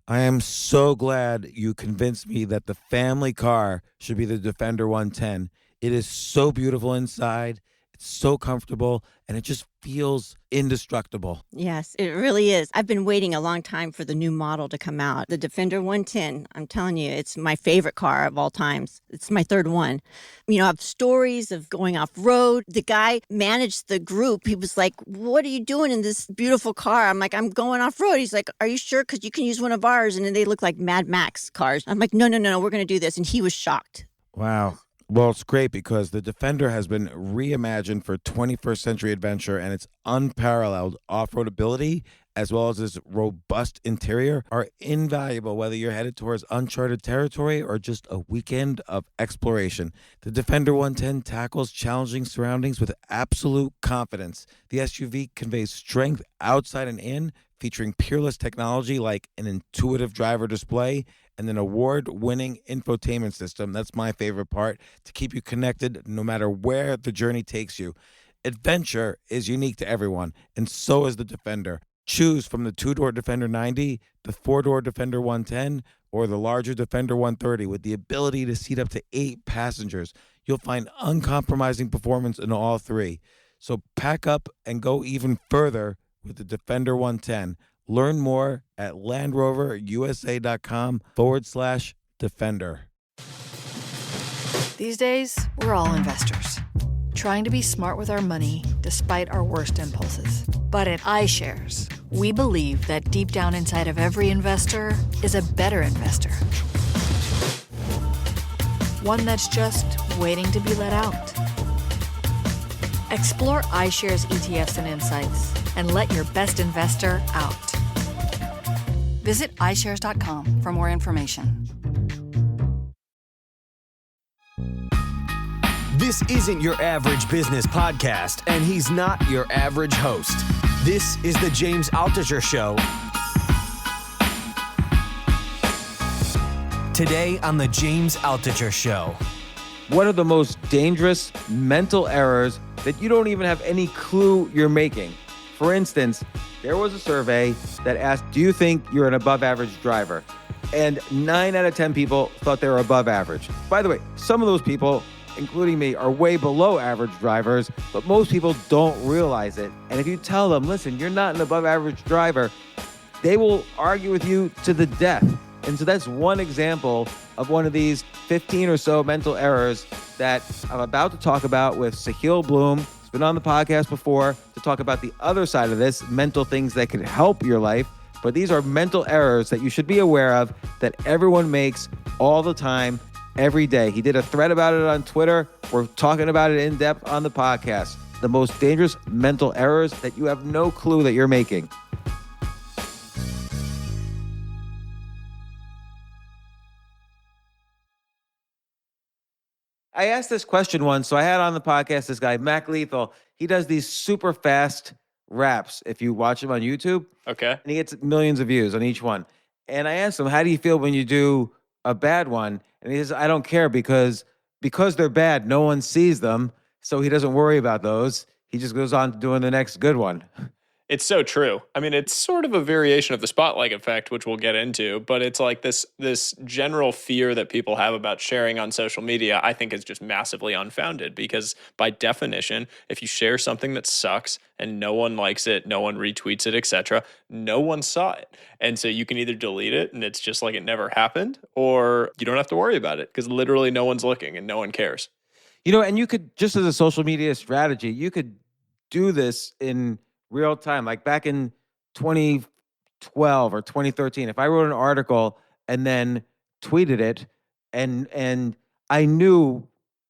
I am so glad you convinced me that the family car should be the Defender 110. It is so beautiful inside, it's so comfortable, and it just feels indestructible. Yes, it really is. I've been waiting a long time for the new model to come out. The Defender 110, I'm telling you, it's my favorite car of all times. It's my third one. You know, I have stories of going off road. The guy managed the group. He was like, "What are you doing in this beautiful car?" I'm like, "I'm going off road." He's like, "Are you sure? Because you can use one of ours." And then they look like Mad Max cars. I'm like, "No, no, no, no, we're going to do this." And he was shocked. Wow. Well, it's great because the Defender has been reimagined for 21st century adventure, and its unparalleled off-road ability as well as its robust interior are invaluable whether you're headed towards uncharted territory or just a weekend of exploration. The Defender 110 tackles challenging surroundings with absolute confidence. The SUV conveys strength outside and in, featuring peerless technology like an intuitive driver display and an award-winning infotainment system. That's my favorite part, to keep you connected no matter where the journey takes you. Adventure is unique to everyone, and so is the Defender. Choose from the two-door Defender 90, the four-door Defender 110, or the larger Defender 130 with the ability to seat up to 8 passengers. You'll find uncompromising performance in all three. So pack up and go even further with the Defender 110. Learn more at LandRoverUSA.com/Defender. These days, we're all investors, trying to be smart with our money despite our worst impulses. But at iShares, we believe that deep down inside of every investor is a better investor. One that's just waiting to be let out. Explore iShares ETFs and insights and let your best investor out. Visit iShares.com for more information. This isn't your average business podcast, and he's not your average host. This is the James Altucher Show. Today on the James Altucher Show. What are the most dangerous mental errors that you don't even have any clue you're making? For instance, there was a survey that asked, do you think you're an above average driver? And 9 out of 10 people thought they were above average. By the way, some of those people, including me, are way below average drivers, but most people don't realize it. And if you tell them, listen, you're not an above average driver, they will argue with you to the death. And so that's one example of one of these 15 or so mental errors that I'm about to talk about with Sahil Bloom. He's been on the podcast before to talk about the other side of this, mental things that could help your life. But these are mental errors that you should be aware of that everyone makes all the time, every day. He did a thread about it on Twitter. We're talking about it in depth on the podcast. The most dangerous mental errors that you have no clue that you're making. I asked this question once, so I had on the podcast this guy, Mac Lethal. He does these super fast raps if you watch him on YouTube. Okay. And he gets millions of views on each one. And I asked him, how do you feel when you do a bad one? And he says, I don't care because they're bad, no one sees them, so he doesn't worry about those. He just goes on to doing the next good one. It's so true. I mean, it's sort of a variation of the spotlight effect, which we'll get into, but it's like this general fear that people have about sharing on social media, I think is just massively unfounded because by definition, if you share something that sucks and no one likes it, no one retweets it, etc., no one saw it. And so you can either delete it and it's just like it never happened, or you don't have to worry about it because literally no one's looking and no one cares. You know, and you could, just as a social media strategy, you could do this in real time. Like back in 2012 or 2013, if I wrote an article and then tweeted it, and I knew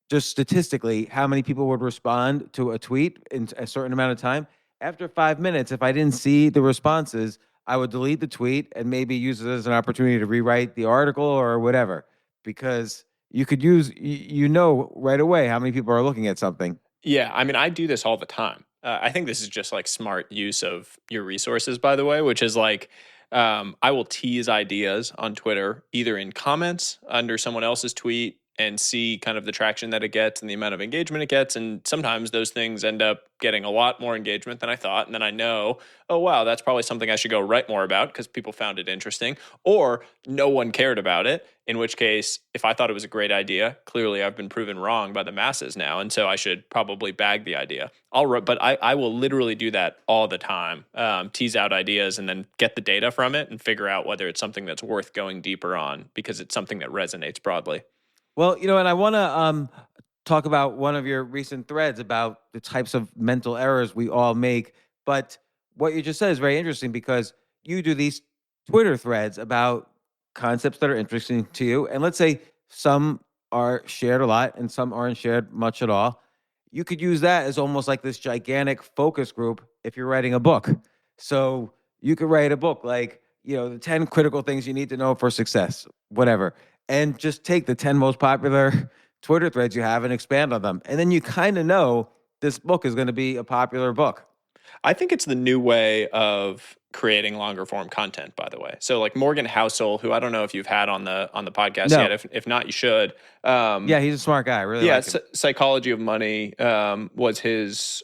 just statistically how many people would respond to a tweet in a certain amount of time, after 5 minutes, if I didn't see the responses, I would delete the tweet and maybe use it as an opportunity to rewrite the article or whatever, because you could use, right away how many people are looking at something. Yeah, I mean, I do this all the time. I think this is just like smart use of your resources, by the way, which is like I will tease ideas on Twitter, either in comments under someone else's tweet and see kind of the traction that it gets and the amount of engagement it gets. And sometimes those things end up getting a lot more engagement than I thought. And then I know, oh, wow, that's probably something I should go write more about because people found it interesting, or no one cared about it. In which case, if I thought it was a great idea, clearly I've been proven wrong by the masses now. And so I should probably bag the idea. But I will literally do that all the time, tease out ideas and then get the data from it and figure out whether it's something that's worth going deeper on because it's something that resonates broadly. Well, and I want to talk about one of your recent threads about the types of mental errors we all make. But what you just said is very interesting because you do these Twitter threads about concepts that are interesting to you. And let's say some are shared a lot and some aren't shared much at all. You could use that as almost like this gigantic focus group if you're writing a book. So you could write a book like, the 10 critical things you need to know for success, whatever. And just take the 10 most popular Twitter threads you have and expand on them. And then you kind of know this book is going to be a popular book. I think it's the new way of creating longer form content, by the way. So like Morgan Housel, who I don't know if you've had on the podcast No. yet. If not, you should. Yeah, he's a smart guy. I really like him. Psychology of Money was his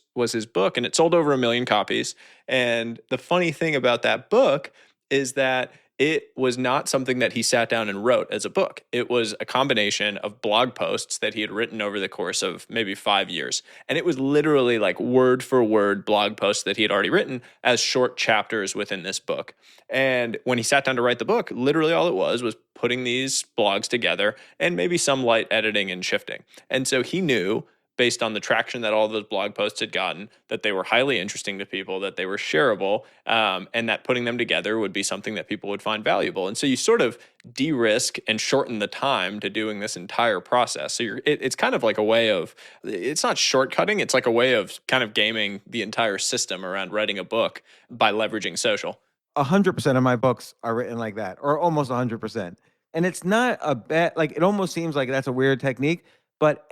book, and it sold over 1 million copies. And the funny thing about that book is that it was not something that he sat down and wrote as a book. It was a combination of blog posts that he had written over the course of maybe 5 years. And it was literally like word for word blog posts that he had already written as short chapters within this book. And when he sat down to write the book, literally all it was putting these blogs together and maybe some light editing and shifting. And so he knew, based on the traction that all those blog posts had gotten, that they were highly interesting to people, that they were shareable, and that putting them together would be something that people would find valuable. And so you sort of de-risk and shorten the time to doing this entire process. So it's kind of like a way of, it's not shortcutting, it's like a way of kind of gaming the entire system around writing a book by leveraging social. 100% of my books are written like that, or almost 100%. And it's not a bad, like, it almost seems like that's a weird technique, but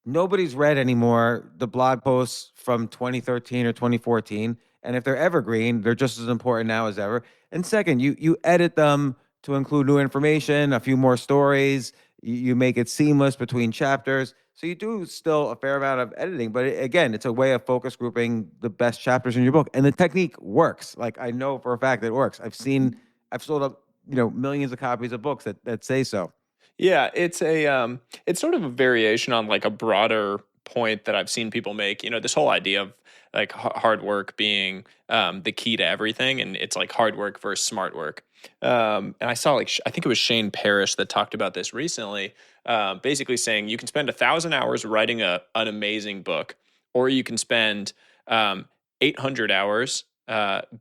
nobody's read anymore the blog posts from 2013 or 2014. And if they're evergreen, they're just as important now as ever. And second, you edit them to include new information, a few more stories. You make it seamless between chapters. So you do still a fair amount of editing. But again, it's a way of focus grouping the best chapters in your book. And the technique works. Like, I know for a fact that it works. I've sold up, millions of copies of books that say so. Yeah, it's sort of a variation on like a broader point that I've seen people make. This whole idea of like hard work being the key to everything, and it's like hard work versus smart work. And I saw I think it was Shane Parrish that talked about this recently, basically saying you can spend 1,000 hours writing an amazing book, or you can spend 800 hours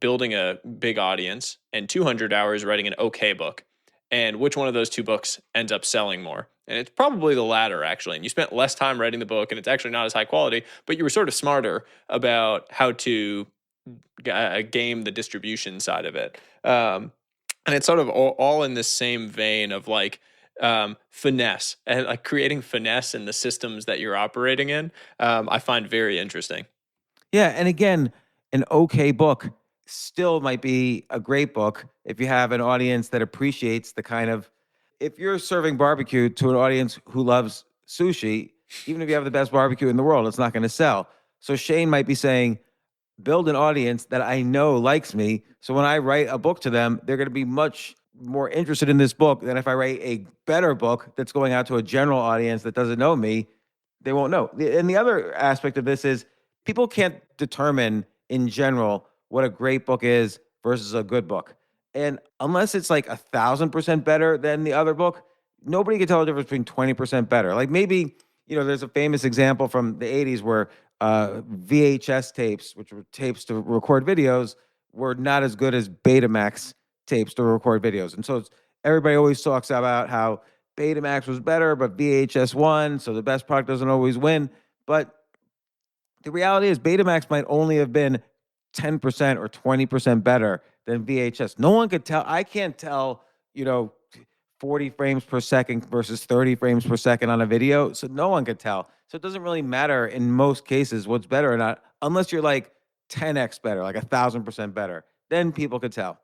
building a big audience and 200 hours writing an okay book. And which one of those two books ends up selling more? And it's probably the latter, actually. And you spent less time writing the book, and it's actually not as high quality, but you were sort of smarter about how to game the distribution side of it. And it's sort of all in this same vein of like finesse and like creating finesse in the systems that you're operating in. I find very interesting. Yeah. And again, an okay book still might be a great book if you have an audience that appreciates the kind of, if you're serving barbecue to an audience who loves sushi, even if you have the best barbecue in the world, it's not going to sell. So Shane might be saying, build an audience that I know likes me. So when I write a book to them, they're going to be much more interested in this book than if I write a better book that's going out to a general audience that doesn't know me. They won't know. And the other aspect of this is people can't determine in general what a great book is versus a good book. And unless it's like 1,000% better than the other book, nobody can tell the difference between 20% better. Like maybe, there's a famous example from the 80s where VHS tapes, which were tapes to record videos, were not as good as Betamax tapes to record videos. And so everybody always talks about how Betamax was better, but VHS won, so the best product doesn't always win. But the reality is Betamax might only have been 10% or 20% better than VHS. No one could tell. I can't tell, 40 frames per second versus 30 frames per second on a video. So no one could tell. So it doesn't really matter in most cases what's better or not, unless you're like 10x better, like 1,000% better. Then people could tell.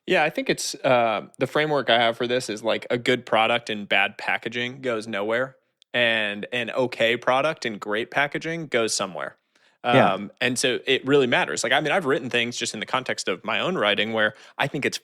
Yeah, I think it's the framework I have for this is like a good product and bad packaging goes nowhere, and an okay product and great packaging goes somewhere. Yeah. And so it really matters. Like, I mean, I've written things just in the context of my own writing where I think it's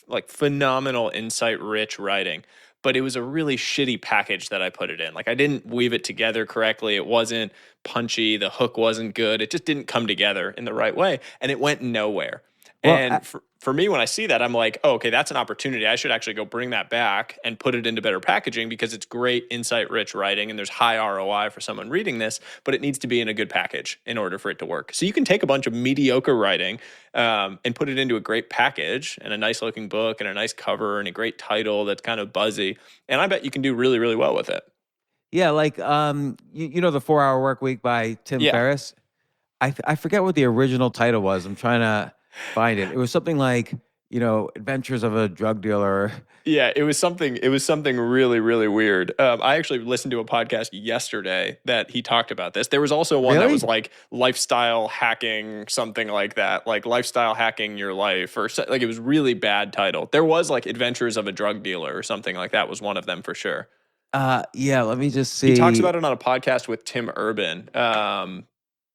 like phenomenal, insight rich writing, but it was a really shitty package that I put it in. Like, I didn't weave it together correctly. It wasn't punchy. The hook wasn't good. It just didn't come together in the right way, and it went nowhere. Well, And for me, when I see that, I'm like, oh, okay, that's an opportunity. I should actually go bring that back and put it into better packaging because it's great, insight rich writing and there's high ROI for someone reading this, but it needs to be in a good package in order for it to work. So you can take a bunch of mediocre writing and put it into a great package and a nice looking book and a nice cover and a great title that's kind of buzzy. And I bet you can do really, really well with it. yeah, like you know the 4 Hour Work Week by Tim Yeah. Ferriss. I forget what the original title was. I'm trying to find it. It was something like, Adventures of a Drug Dealer. Yeah, it was something. It was something really, really weird. I actually listened to a podcast yesterday that he talked about this. There was also one that Really? was like lifestyle hacking, something like that, like lifestyle hacking your life, or like it was really bad title. There was like Adventures of a Drug Dealer or something like that was one of them for sure. Yeah, let me just He talks see. about it on a podcast with Tim Urban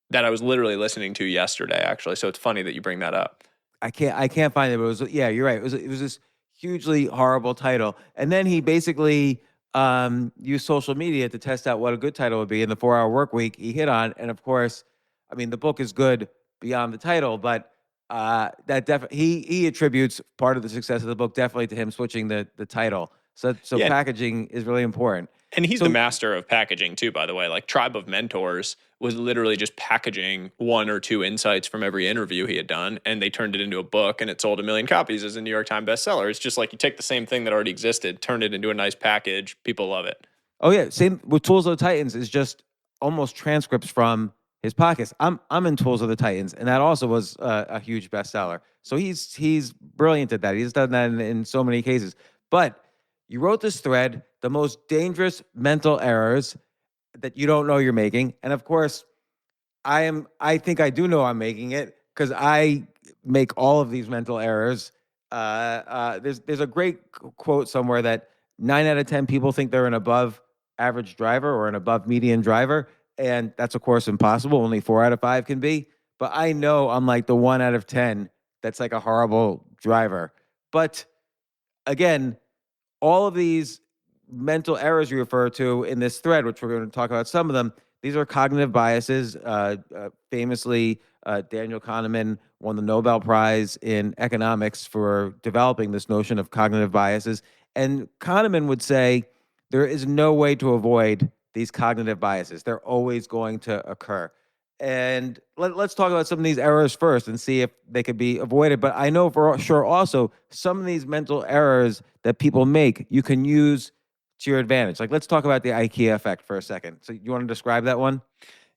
that I was literally listening to yesterday, actually. So it's funny that you bring that up. I can't find it, but yeah, you're right. It was this hugely horrible title. And then he basically used social media to test out what a good title would be. In the 4 Hour Work Week, he hit on, and of course, I mean the book is good beyond the title, but that definitely he attributes part of the success of the book definitely to him switching the title. So Yeah, packaging is really important. and he's the So master of packaging too, by the way. Like Tribe of Mentors was literally just packaging one or two insights from every interview he had done, and they turned it into a book, and it sold 1 million copies as a New York Times bestseller. It's just like you take the same thing that already existed, turn it into a nice package. People love it. Oh yeah, same with Tools of the Titans is just almost transcripts from his podcast. I'm in Tools of the Titans, and that also was a huge bestseller. So he's brilliant at that. He's done that in so many cases. But you wrote this thread, the most dangerous mental errors that you don't know you're making, and of course, I think I do know I'm making it because I make all of these mental errors. There's a great quote somewhere that 9 out of 10 people think they're an above average driver or an above median driver, and that's of course impossible. Only 4 out of 5 can be. But I know I'm like the 1 out of 10 that's like a horrible driver. But again, all of these mental errors you refer to in this thread, which we're going to talk about some of them, these are cognitive biases. Famously, Daniel Kahneman won the Nobel Prize in economics for developing this notion of cognitive biases. And Kahneman would say there is no way to avoid these cognitive biases. They're always going to occur. And let's talk about some of these errors first and see if they could be avoided. But I know for sure also some of these mental errors that people make, you can use to your advantage. Like, let's talk about the IKEA effect for a second. So you want to describe that one?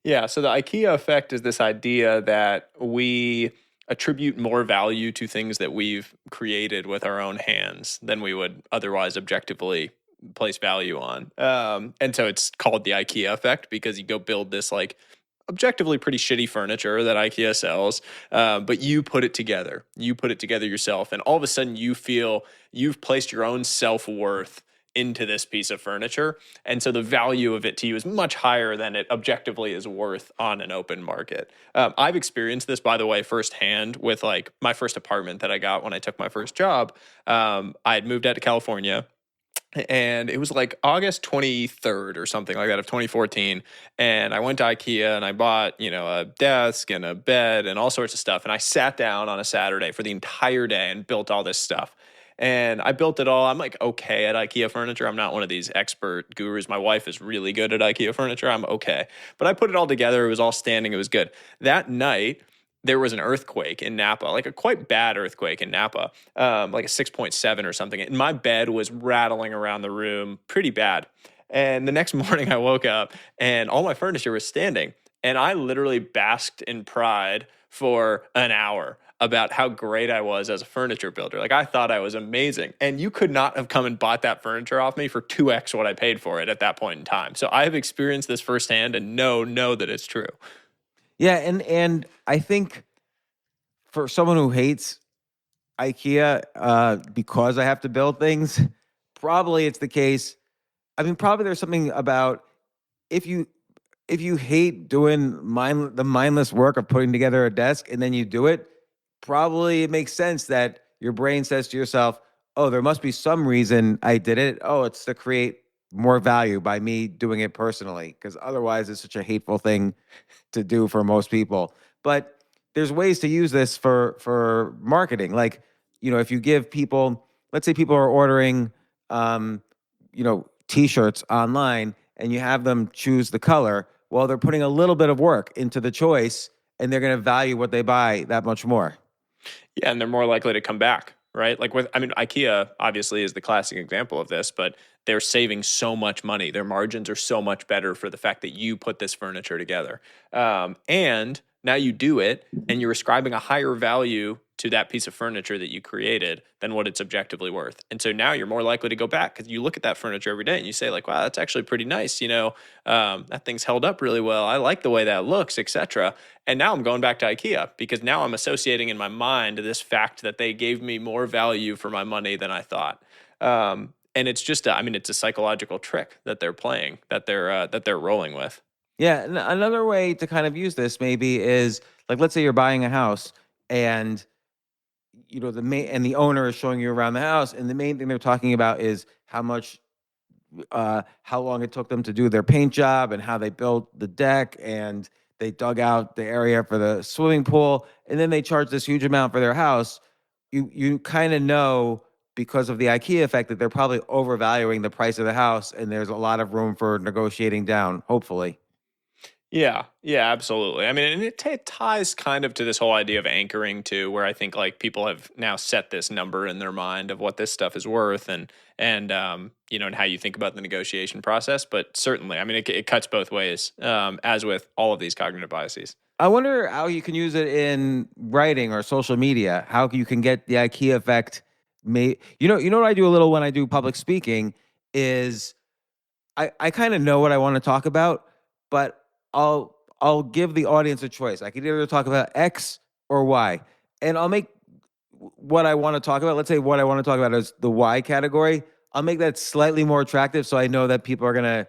Yeah. So the IKEA effect is this idea that we attribute more value to things that we've created with our own hands than we would otherwise objectively place value on. And so it's called the IKEA effect because you go build this like objectively pretty shitty furniture that IKEA sells, but you put it together. You put it together yourself, and all of a sudden you feel you've placed your own self-worth into this piece of furniture. And so the value of it to you is much higher than it objectively is worth on an open market. I've experienced this, by the way, firsthand with like my first apartment that I got when I took my first job. I had moved out to California, and it was like August 23rd or something like that of 2014. And I went to IKEA and I bought, a desk and a bed and all sorts of stuff. And I sat down on a Saturday for the entire day and built all this stuff. And I built it all. I'm like okay at IKEA furniture. I'm not one of these expert gurus. My wife is really good at IKEA furniture. I'm okay. But I put it all together. It was all standing. It was good. That night, there was an earthquake in Napa, like a quite bad earthquake in Napa, like a 6.7 or something. And my bed was rattling around the room pretty bad. And the next morning I woke up and all my furniture was standing. And I literally basked in pride for an hour about how great I was as a furniture builder. Like I thought I was amazing. And you could not have come and bought that furniture off me for 2x what I paid for it at that point in time. So I have experienced this firsthand and know that it's true. Yeah, and I think for someone who hates IKEA because I have to build things. Probably it's the case. I mean, probably there's something about if you hate doing the mindless work of putting together a desk and then you do it, probably it makes sense that your brain says to yourself, "Oh, there must be some reason I did it. Oh, it's to create more value by me doing it personally, because otherwise it's such a hateful thing to do for most people." But there's ways to use this for marketing. Like, if you give people, let's say people are ordering t-shirts online and you have them choose the color, well, they're putting a little bit of work into the choice and they're going to value what they buy that much more. Yeah, and they're more likely to come back, right? Like IKEA obviously is the classic example of this, but they're saving so much money. Their margins are so much better for the fact that you put this furniture together. And now you do it and you're ascribing a higher value to that piece of furniture that you created than what it's objectively worth. And so now you're more likely to go back because you look at that furniture every day and you say like, wow, that's actually pretty nice. That thing's held up really well. I like the way that looks, etc. And now I'm going back to IKEA because now I'm associating in my mind this fact that they gave me more value for my money than I thought. And it's just, it's a psychological trick that they're playing, that they're rolling with. Yeah, another way to kind of use this maybe is like, let's say you're buying a house and the owner is showing you around the house, and the main thing they're talking about is how long it took them to do their paint job and how they built the deck and they dug out the area for the swimming pool, and then they charge this huge amount for their house. You kind of know, because of the IKEA effect, that they're probably overvaluing the price of the house, and there's a lot of room for negotiating down, hopefully. Yeah, absolutely. And it ties kind of to this whole idea of anchoring too, where I think like people have now set this number in their mind of what this stuff is worth, and how you think about the negotiation process. But certainly, it cuts both ways, as with all of these cognitive biases. I wonder how you can use it in writing or social media. How you can get the IKEA effect. You know what I do a little when I do public speaking is I kind of know what I want to talk about, but I'll give the audience a choice. I could either talk about X or Y, and I'll make what I want to talk about. Let's say what I want to talk about is the Y category. I'll make that slightly more attractive, so I know that people are gonna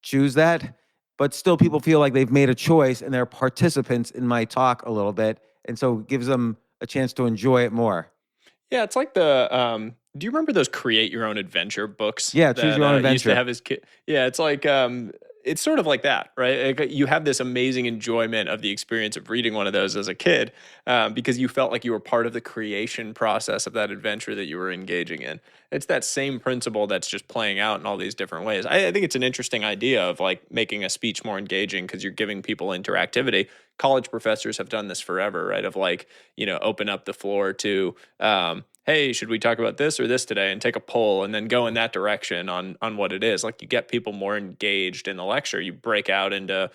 choose that. But still, people feel like they've made a choice and they're participants in my talk a little bit, and so it gives them a chance to enjoy it more. Yeah, it's like do you remember those create your own adventure books? Yeah, choose your own adventure. Used to have as kid. Yeah, it's like it's sort of like that, right? Like you have this amazing enjoyment of the experience of reading one of those as a kid, because you felt like you were part of the creation process of that adventure that you were engaging in. It's that same principle that's just playing out in all these different ways. I think it's an interesting idea of like making a speech more engaging because you're giving people interactivity. College professors have done this forever, right? Of like, open up the floor to, hey, should we talk about this or this today, and take a poll and then go in that direction on what it is. Like you get people more engaged in the lecture. You break out into,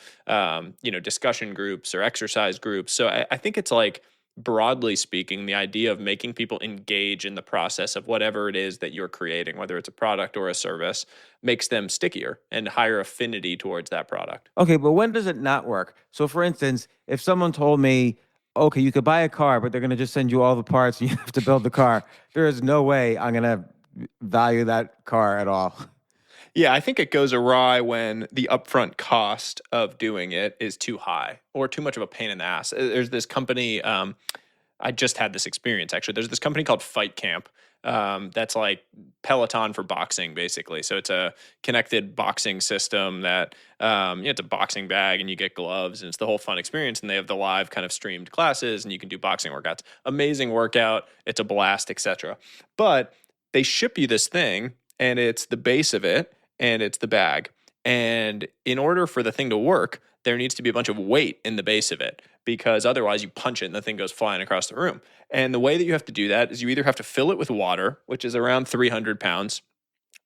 discussion groups or exercise groups. So I think it's like, broadly speaking, the idea of making people engage in the process of whatever it is that you're creating, whether it's a product or a service, makes them stickier and higher affinity towards that product. Okay, but when does it not work? So for instance, if someone told me, okay, you could buy a car, but they're going to just send you all the parts and you have to build the car, there is no way I'm going to value that car at all. Yeah, I think it goes awry when the upfront cost of doing it is too high or too much of a pain in the ass. There's this company, I just had this experience actually. There's this company called Fight Camp, that's like Peloton for boxing, basically. So it's a connected boxing system that, it's a boxing bag and you get gloves and it's the whole fun experience. And they have the live kind of streamed classes and you can do boxing workouts. Amazing workout. It's a blast, etc. But they ship you this thing and it's the base of it and it's the bag. And in order for the thing to work, there needs to be a bunch of weight in the base of it, because otherwise you punch it and the thing goes flying across the room. And the way that you have to do that is you either have to fill it with water, which is around 300 pounds.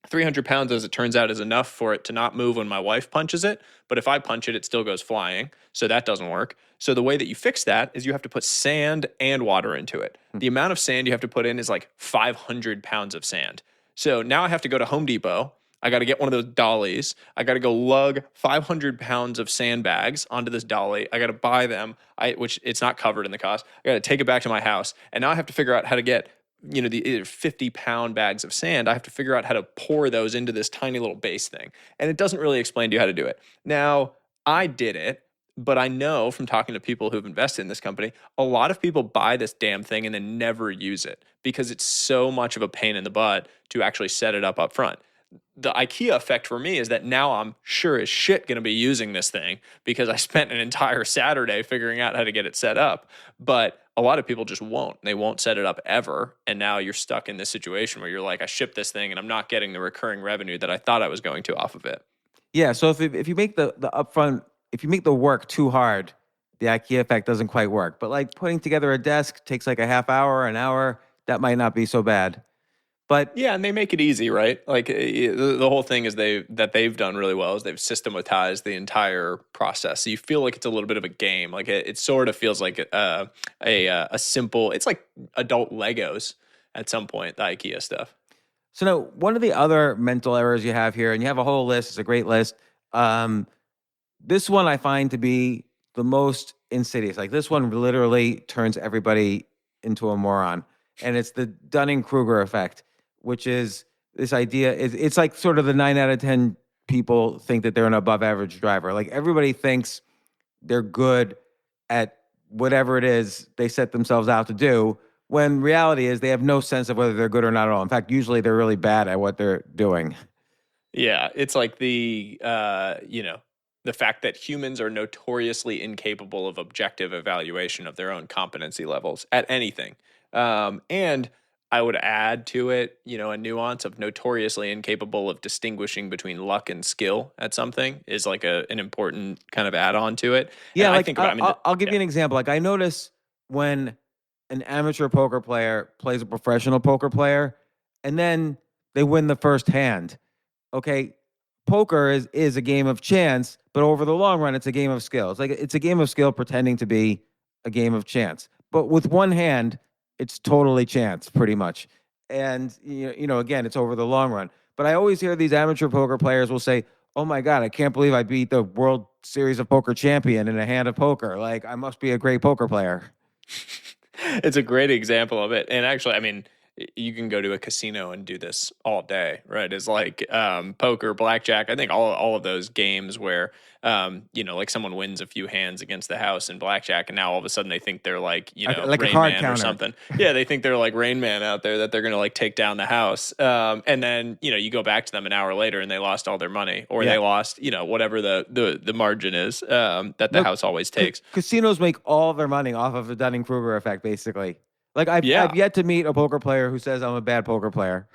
300 pounds, as it turns out, is enough for it to not move when my wife punches it. But if I punch it, it still goes flying. So that doesn't work. So the way that you fix that is you have to put sand and water into it. The amount of sand you have to put in is like 500 pounds of sand. So now I have to go to Home Depot. I got to get one of those dollies. I got to go lug 500 pounds of sandbags onto this dolly. I got to buy them, which it's not covered in the cost. I got to take it back to my house. And now I have to figure out how to get the 50-pound bags of sand. I have to figure out how to pour those into this tiny little base thing. And it doesn't really explain to you how to do it. Now, I did it, but I know from talking to people who've invested in this company, a lot of people buy this damn thing and then never use it because it's so much of a pain in the butt to actually set it up front. The IKEA effect for me is that now I'm sure as shit going to be using this thing because I spent an entire Saturday figuring out how to get it set up. But a lot of people just won't. They won't set it up ever. And now you're stuck in this situation where you're like, I shipped this thing and I'm not getting the recurring revenue that I thought I was going to off of it. Yeah. So if you make the upfront, if you make the work too hard, the IKEA effect doesn't quite work. But like putting together a desk takes like a half hour, an hour. That might not be so bad. But yeah, and they make it easy, right? Like the whole thing is they've done really well is they've systematized the entire process. So you feel like it's a little bit of a game. Like it sort of feels like a simple. It's like adult Legos at some point. The IKEA stuff. So now, one of the other mental errors you have here, and you have a whole list. It's a great list. This one I find to be the most insidious. Like this one literally turns everybody into a moron, and it's the Dunning-Kruger effect, which is this idea. It's like sort of the 9 out of 10 people think that they're an above average driver. Like everybody thinks they're good at whatever it is they set themselves out to do, when reality is they have no sense of whether they're good or not at all. In fact, usually they're really bad at what they're doing. Yeah, it's like the fact that humans are notoriously incapable of objective evaluation of their own competency levels at anything. And I would add to it, a nuance of notoriously incapable of distinguishing between luck and skill at something is like an important kind of add-on to it. Yeah, And like I think about, I'll give you an example. Like I notice when an amateur poker player plays a professional poker player, and then they win the first hand. Okay, poker is a game of chance, but over the long run, it's a game of skill. It's a game of skill pretending to be a game of chance. But with one hand, it's totally chance, pretty much. And again, it's over the long run. But I always hear these amateur poker players will say, "Oh my God, I can't believe I beat the World Series of Poker champion in a hand of poker. Like I must be a great poker player." it's a great example of it. And actually, I mean, you can go to a casino and do this all day, right? It's like poker, blackjack. I think all of those games where like someone wins a few hands against the house in blackjack, and now all of a sudden they think they're like like Rain a card Man counter or something. Yeah, they think they're like Rain Man out there that they're gonna like take down the house. And then you go back to them an hour later and they lost all their money, or they lost whatever the margin is that the house always takes. Casinos make all their money off of the Dunning-Kruger effect, basically. Like I've yet to meet a poker player who says I'm a bad poker player.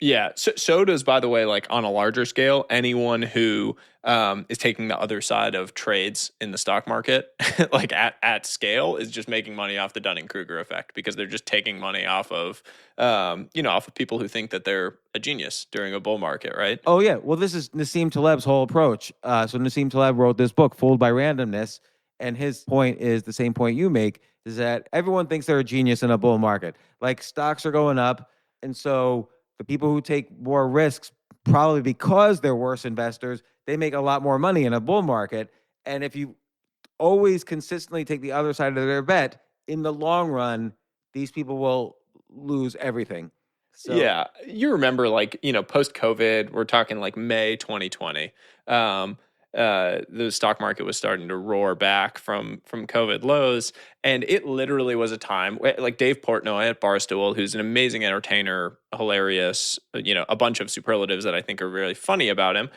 Yeah. So does, by the way, like on a larger scale, anyone who is taking the other side of trades in the stock market, like at scale, is just making money off the Dunning-Kruger effect because they're just taking money off of, off of people who think that they're a genius during a bull market, right? Oh, yeah. Well, this is Nassim Taleb's whole approach. So Nassim Taleb wrote this book, Fooled by Randomness, and his point is the same point you make, is that everyone thinks they're a genius in a bull market. Like stocks are going up, and so the people who take more risks, probably because they're worse investors, they make a lot more money in a bull market. And if you always consistently take the other side of their bet, in the long run, these people will lose everything. So, yeah, you remember like post COVID, we're talking like May 2020. The stock market was starting to roar back from COVID lows, and it literally was a time like Dave Portnoy at Barstool, who's an amazing entertainer, hilarious, a bunch of superlatives that I think are really funny about him,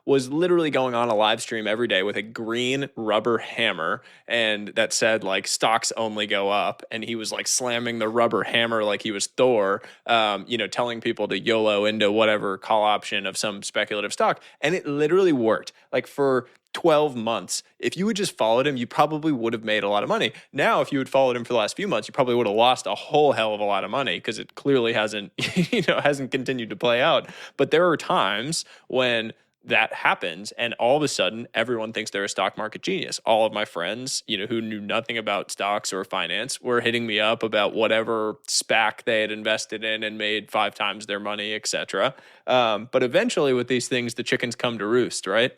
was literally going on a live stream every day with a green rubber hammer, and that said like stocks only go up, and he was like slamming the rubber hammer like he was Thor, telling people to YOLO into whatever call option of some speculative stock, and it literally worked. Like for 12 months, if you had just followed him, you probably would have made a lot of money. Now, if you had followed him for the last few months, you probably would have lost a whole hell of a lot of money because it clearly hasn't continued to play out. But there are times when that happens, and all of a sudden, everyone thinks they're a stock market genius. All of my friends, who knew nothing about stocks or finance, were hitting me up about whatever SPAC they had invested in and made 5 times their money, etc. But eventually, with these things, the chickens come to roost, right?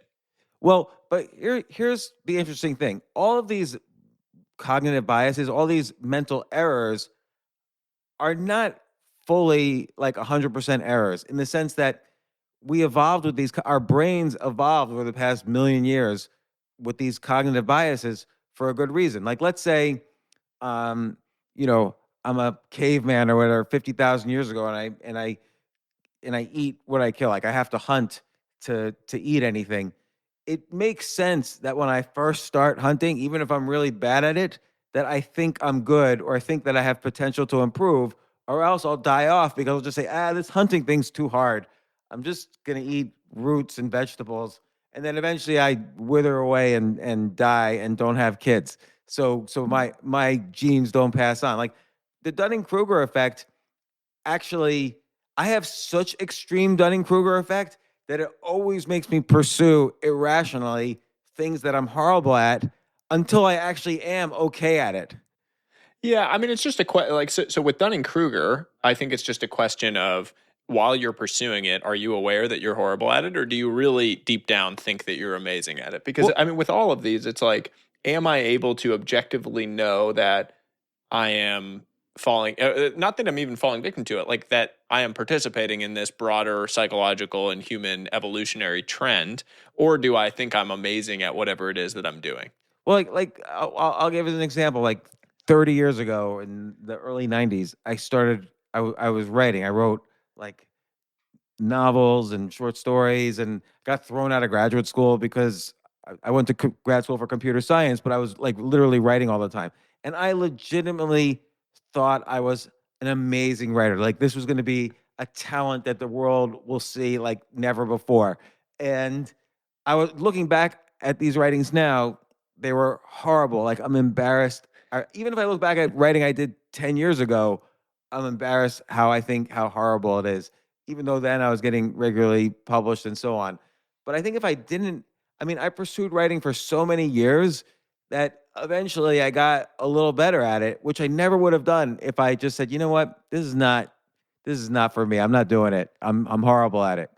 well, but here's the interesting thing. All of these cognitive biases, all these mental errors are not fully like 100% errors in the sense that we evolved with our brains evolved over the past million years with these cognitive biases for a good reason. Like, let's say, um, you know, I'm a caveman or whatever 50,000 years ago, and I eat what I kill. Like, I have to hunt to eat anything. It makes sense that when I first start hunting, even if I'm really bad at it, that I think I'm good or I think that I have potential to improve, or else I'll die off because I'll just say, this hunting thing's too hard. I'm just gonna eat roots and vegetables. And then eventually I wither away and die and don't have kids. So my genes don't pass on. Like the Dunning-Kruger effect, actually, I have such extreme Dunning-Kruger effect that it always makes me pursue irrationally things that I'm horrible at until I actually am okay at it. Yeah, I mean, it's just a like so with Dunning Kruger, I think it's just a question of while you're pursuing it, are you aware that you're horrible at it, or do you really deep down think that you're amazing at it? Because Well, I mean, with all of these, it's like, am I able to objectively know that I am falling? Not that I'm even falling victim to it, like that I am participating in this broader psychological and human evolutionary trend, or do I think I'm amazing at whatever it is that I'm doing? well, like I'll give you an example. Like 30 years ago in the early 90s, I was writing. I wrote like novels and short stories and got thrown out of graduate school because I went to grad school for computer science, but I was like literally writing all the time. And I legitimately thought I was an amazing writer. Like this was going to be a talent that the world will see like never before. And I was looking back at these writings now, they were horrible. Like I'm embarrassed. Even if I look back at writing I did 10 years ago, I'm embarrassed how horrible it is, even though then I was getting regularly published and so on. But I think if I didn't, I mean, I pursued writing for so many years that eventually I got a little better at it, which I never would have done if I just said, you know what, this is not for me. I'm not doing it. I'm horrible at it.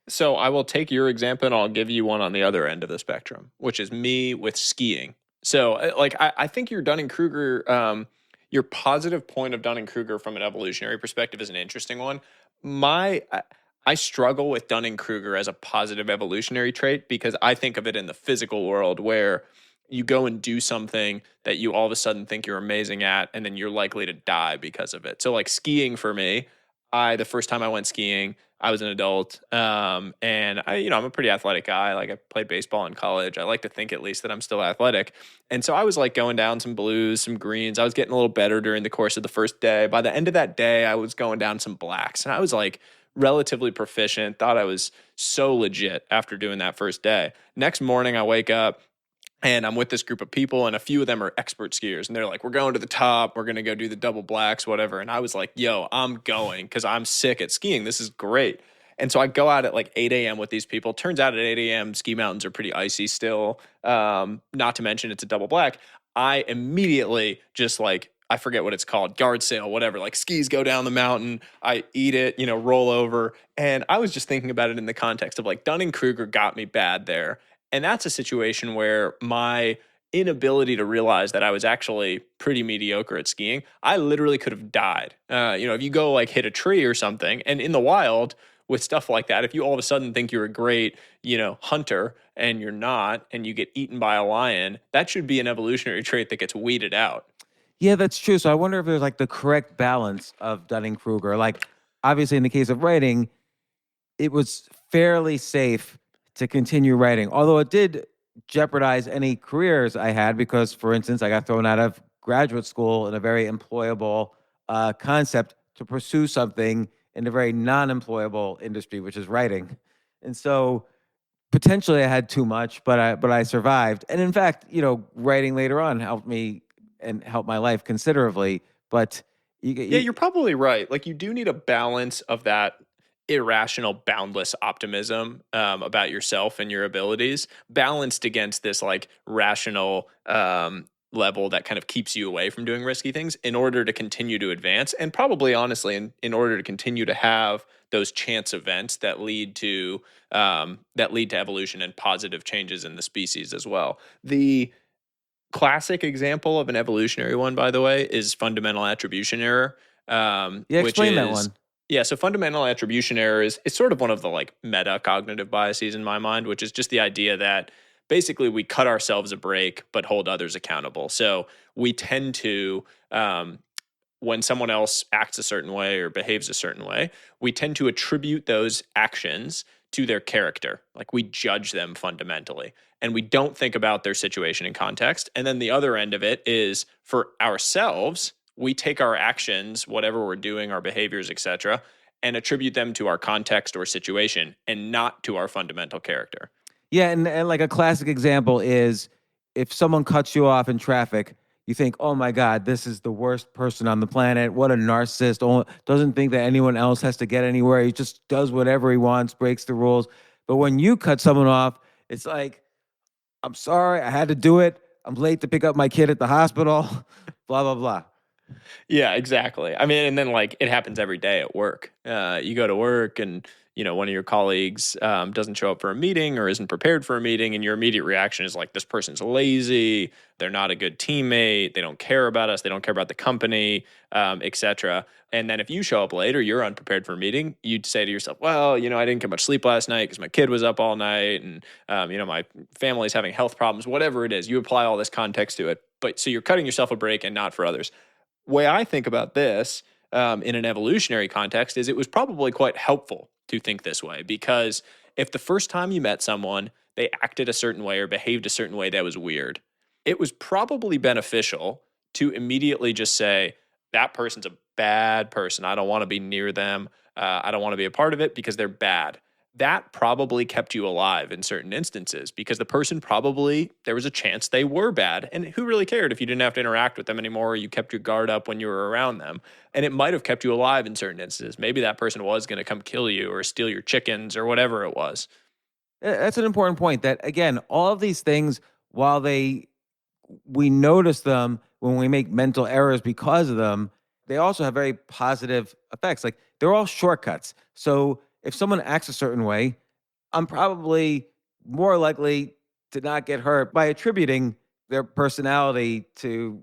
So I will take your example and I'll give you one on the other end of the spectrum, which is me with skiing. So like I think your Dunning-Kruger, your positive point of Dunning-Kruger from an evolutionary perspective is an interesting one. I struggle with Dunning-Kruger as a positive evolutionary trait because I think of it in the physical world where you go and do something that you all of a sudden think you're amazing at, and then you're likely to die because of it. So like skiing for me, the first time I went skiing, I was an adult, and I'm a pretty athletic guy. Like I played baseball in college. I like to think at least that I'm still athletic, and so I was like going down some blues, some greens. I was getting a little better during the course of the first day. By the end of that day, I was going down some blacks, and I was like relatively proficient. Thought I was so legit after doing that first day. Next morning, I wake up and I'm with this group of people, and a few of them are expert skiers. And they're like, we're going to the top. We're going to go do the double blacks, whatever. And I was like, yo, I'm going because I'm sick at skiing. This is great. And so I go out at like 8 a.m. with these people. Turns out at 8 a.m., ski mountains are pretty icy still. Not to mention it's a double black. I immediately just like, I forget what it's called, guard sail, whatever. Like skis go down the mountain. I eat it, roll over. And I was just thinking about it in the context of like Dunning-Kruger got me bad there. And that's a situation where my inability to realize that I was actually pretty mediocre at skiing, I literally could have died. If you go like hit a tree or something, and in the wild with stuff like that, if you all of a sudden think you're a great, hunter and you're not, and you get eaten by a lion, that should be an evolutionary trait that gets weeded out. Yeah, that's true. So I wonder if there's like the correct balance of Dunning-Kruger. Like obviously in the case of writing, it was fairly safe to continue writing, although it did jeopardize any careers I had because, for instance, I got thrown out of graduate school in a very employable concept to pursue something in a very non-employable industry, which is writing. And so potentially I had too much, but I survived. And in fact, writing later on helped me and helped my life considerably. But Yeah, you're probably right. Like you do need a balance of that irrational, boundless optimism about yourself and your abilities, balanced against this like rational level that kind of keeps you away from doing risky things in order to continue to advance, and probably honestly, in order to continue to have those chance events that lead to evolution and positive changes in the species as well. The classic example of an evolutionary one, by the way, is fundamental attribution error. Yeah, which explain that is one. yeah. So fundamental attribution error is it's sort of one of the like meta cognitive biases in my mind, which is just the idea that basically we cut ourselves a break but hold others accountable. So we tend to when someone else acts a certain way or behaves a certain way, we tend to attribute those actions to their character. Like we judge them fundamentally and we don't think about their situation and context. And then the other end of it is for ourselves, we take our actions, whatever we're doing, our behaviors, etc., and attribute them to our context or situation and not to our fundamental character. Yeah, and like a classic example is if someone cuts you off in traffic, you think, "Oh my God, this is the worst person on the planet. What a narcissist! Doesn't think that anyone else has to get anywhere. He just does whatever he wants, breaks the rules." But when you cut someone off, it's like, "I'm sorry, I had to do it. I'm late to pick up my kid at the hospital." Blah blah blah. Yeah, exactly. I mean, and then like it happens every day at work. You go to work and one of your colleagues doesn't show up for a meeting or isn't prepared for a meeting, and your immediate reaction is like, "This person's lazy. They're not a good teammate. They don't care about us. They don't care about the company, etc." And then if you show up late or you're unprepared for a meeting, you'd say to yourself, "Well, I didn't get much sleep last night because my kid was up all night, and my family's having health problems. Whatever it is, you apply all this context to it. But so you're cutting yourself a break and not for others." Way I think about this in an evolutionary context is it was probably quite helpful to think this way because if the first time you met someone, they acted a certain way or behaved a certain way that was weird, it was probably beneficial to immediately just say, that person's a bad person. I don't want to be near them. I don't want to be a part of it because they're bad. That probably kept you alive in certain instances because the person probably, there was a chance they were bad. And who really cared if you didn't have to interact with them anymore or you kept your guard up when you were around them? And it might have kept you alive in certain instances. Maybe that person was going to come kill you or steal your chickens or whatever it was. That's an important point. That again, all of these things, while we notice them when we make mental errors because of them, they also have very positive effects. Like they're all shortcuts. So if someone acts a certain way, I'm probably more likely to not get hurt by attributing their personality to,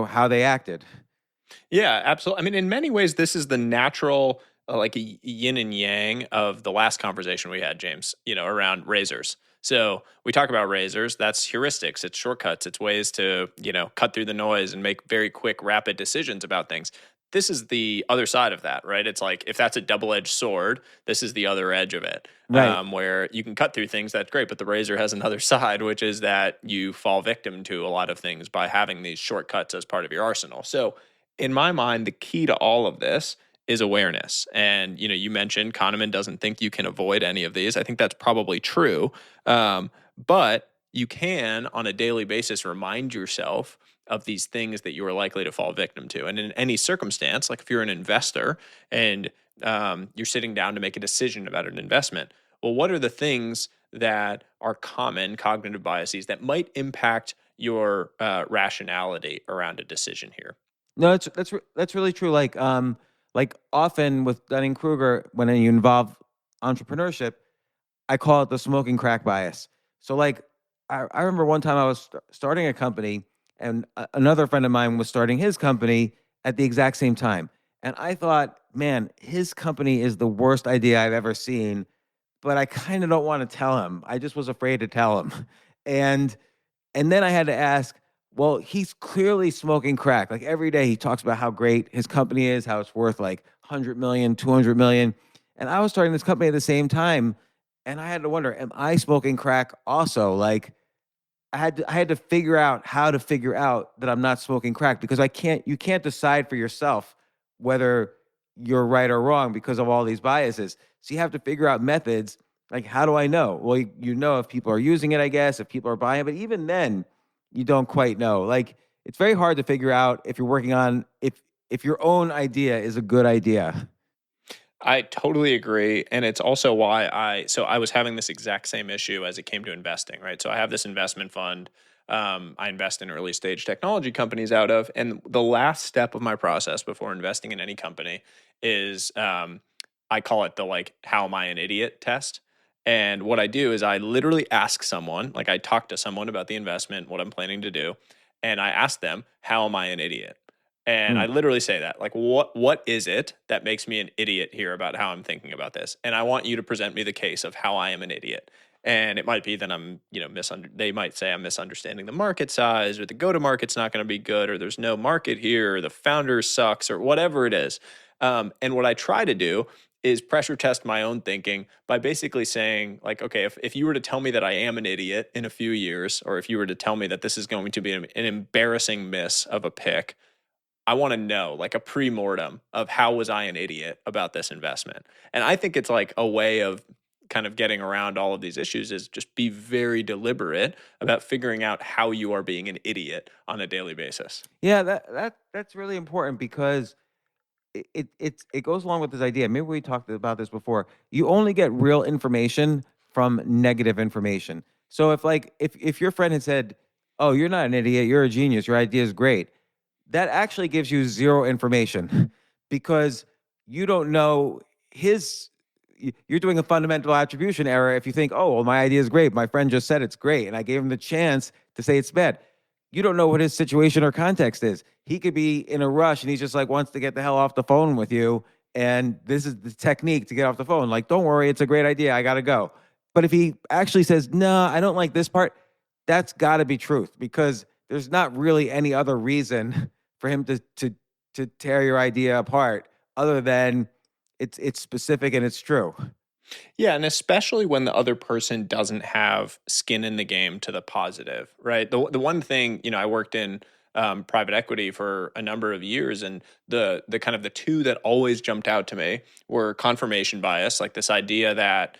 how they acted. Yeah, absolutely. I mean, in many ways, this is the natural, like yin and yang of the last conversation we had, James, around razors. So we talk about razors. That's heuristics. It's shortcuts. It's ways to, cut through the noise and make very quick, rapid decisions about things. This is the other side of that, right? It's like if that's a double-edged sword, this is the other edge of it, Right. where you can cut through things. That's great, but the razor has another side, which is that you fall victim to a lot of things by having these shortcuts as part of your arsenal. So in my mind, the key to all of this is awareness. And you mentioned Kahneman doesn't think you can avoid any of these. I think that's probably true, but you can, on a daily basis, remind yourself of these things that you are likely to fall victim to. And in any circumstance, like if you're an investor and you're sitting down to make a decision about an investment, well, what are the things that are common cognitive biases that might impact your rationality around a decision here? No, that's really true. Like often with Dunning Kruger, when you involve entrepreneurship, I call it the smoking crack bias. So like, I remember one time I was starting a company, and another friend of mine was starting his company at the exact same time, and I thought, man, his company is the worst idea I've ever seen, but I kind of don't want to tell him. I just was afraid to tell him, and and then I had to ask, well, he's clearly smoking crack. Like every day he talks about how great his company is, how it's worth like 100 million, 200 million. And I was starting this company at the same time. And I had to wonder, am I smoking crack also? Like I had to figure out how to figure out that I'm not smoking crack because you can't decide for yourself whether you're right or wrong because of all these biases. So you have to figure out methods. Like, how do I know? Well, you know if people are using it, I guess, if people are buying it, but even then, you don't quite know. Like, it's very hard to figure out if you're working on if your own idea is a good idea. I totally agree. And it's also why I was having this exact same issue as it came to investing, right? So I have this investment fund I invest in early stage technology companies out of. And the last step of my process before investing in any company is I call it the like, how am I an idiot test? And what I do is I literally ask someone, like I talk to someone about the investment, what I'm planning to do, and I ask them, how am I an idiot? And I literally say that, like, what is it that makes me an idiot here about how I'm thinking about this? And I want you to present me the case of how I am an idiot. And it might be that I'm, they might say I'm misunderstanding the market size, or the go to market's not going to be good, or there's no market here, or the founder sucks, or whatever it is. And what I try to do is pressure test my own thinking by basically saying, like, okay, if you were to tell me that I am an idiot in a few years, or if you were to tell me that this is going to be an embarrassing miss of a pick, I want to know, like, a pre-mortem of how was I an idiot about this investment. And I think it's like a way of kind of getting around all of these issues is just be very deliberate about figuring out how you are being an idiot on a daily basis. Yeah, that's really important because it goes along with this idea. Maybe we talked about this before. You only get real information from negative information. So if your friend had said, "Oh, you're not an idiot, you're a genius, your idea is great," that actually gives you zero information because you don't know you're doing a fundamental attribution error if you think, "Oh, well, my idea is great. My friend just said it's great, and I gave him the chance to say it's bad." You don't know what his situation or context is. He could be in a rush and he's just like wants to get the hell off the phone with you. And this is the technique to get off the phone. Like, don't worry, it's a great idea. I got to go. But if he actually says, "No, I don't like this part," that's got to be truth because there's not really any other reason for him to tear your idea apart other than it's specific and it's true. Yeah, and especially when the other person doesn't have skin in the game to the positive, right? The one thing, I worked in private equity for a number of years, and the kind of the two that always jumped out to me were confirmation bias, like this idea that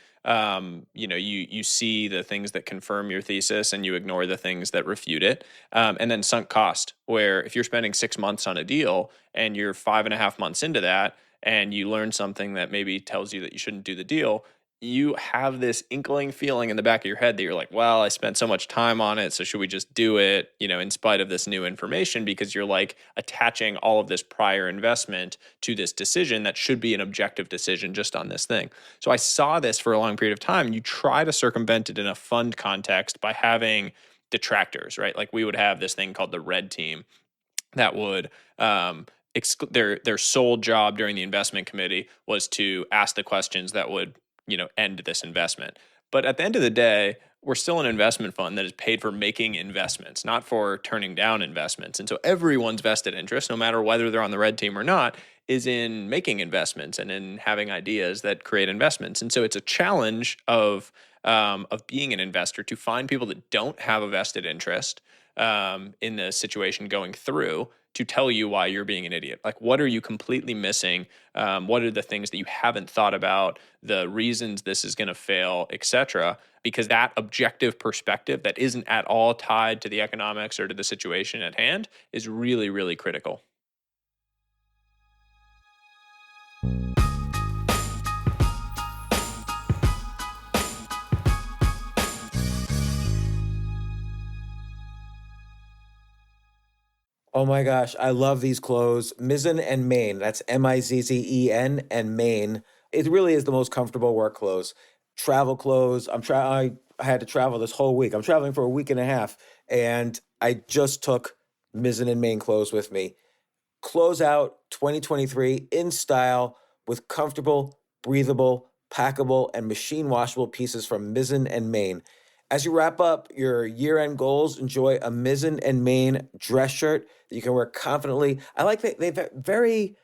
you see the things that confirm your thesis and you ignore the things that refute it, and then sunk cost, where if you're spending 6 months on a deal and you're 5.5 months into that and you learn something that maybe tells you that you shouldn't do the deal, you have this inkling feeling in the back of your head that you're like, well, I spent so much time on it, so should we just do it, in spite of this new information? Because you're like attaching all of this prior investment to this decision that should be an objective decision just on this thing. So I saw this for a long period of time. You try to circumvent it in a fund context by having detractors, right? Like we would have this thing called the red team that would their sole job during the investment committee was to ask the questions that would end this investment. But at the end of the day, we're still an investment fund that is paid for making investments, not for turning down investments. And so everyone's vested interest, no matter whether they're on the red team or not, is in making investments and in having ideas that create investments. And so it's a challenge of being an investor to find people that don't have a vested interest in the situation going through to tell you why you're being an idiot. Like, what are you completely missing? What are the things that you haven't thought about, the reasons this is going to fail, etc. Because that objective perspective that isn't at all tied to the economics or to the situation at hand is really, really critical. Oh my gosh, I love these clothes. Mizzen and Main. That's Mizzen and Main. It really is the most comfortable work clothes. Travel clothes. I had to travel this whole week. I'm traveling for a week and a half, and I just took Mizzen and Main clothes with me. Close out 2023 in style with comfortable, breathable, packable, and machine washable pieces from Mizzen and Main. As you wrap up your year-end goals, enjoy a Mizzen and Main dress shirt that you can wear confidently. I like that they've very,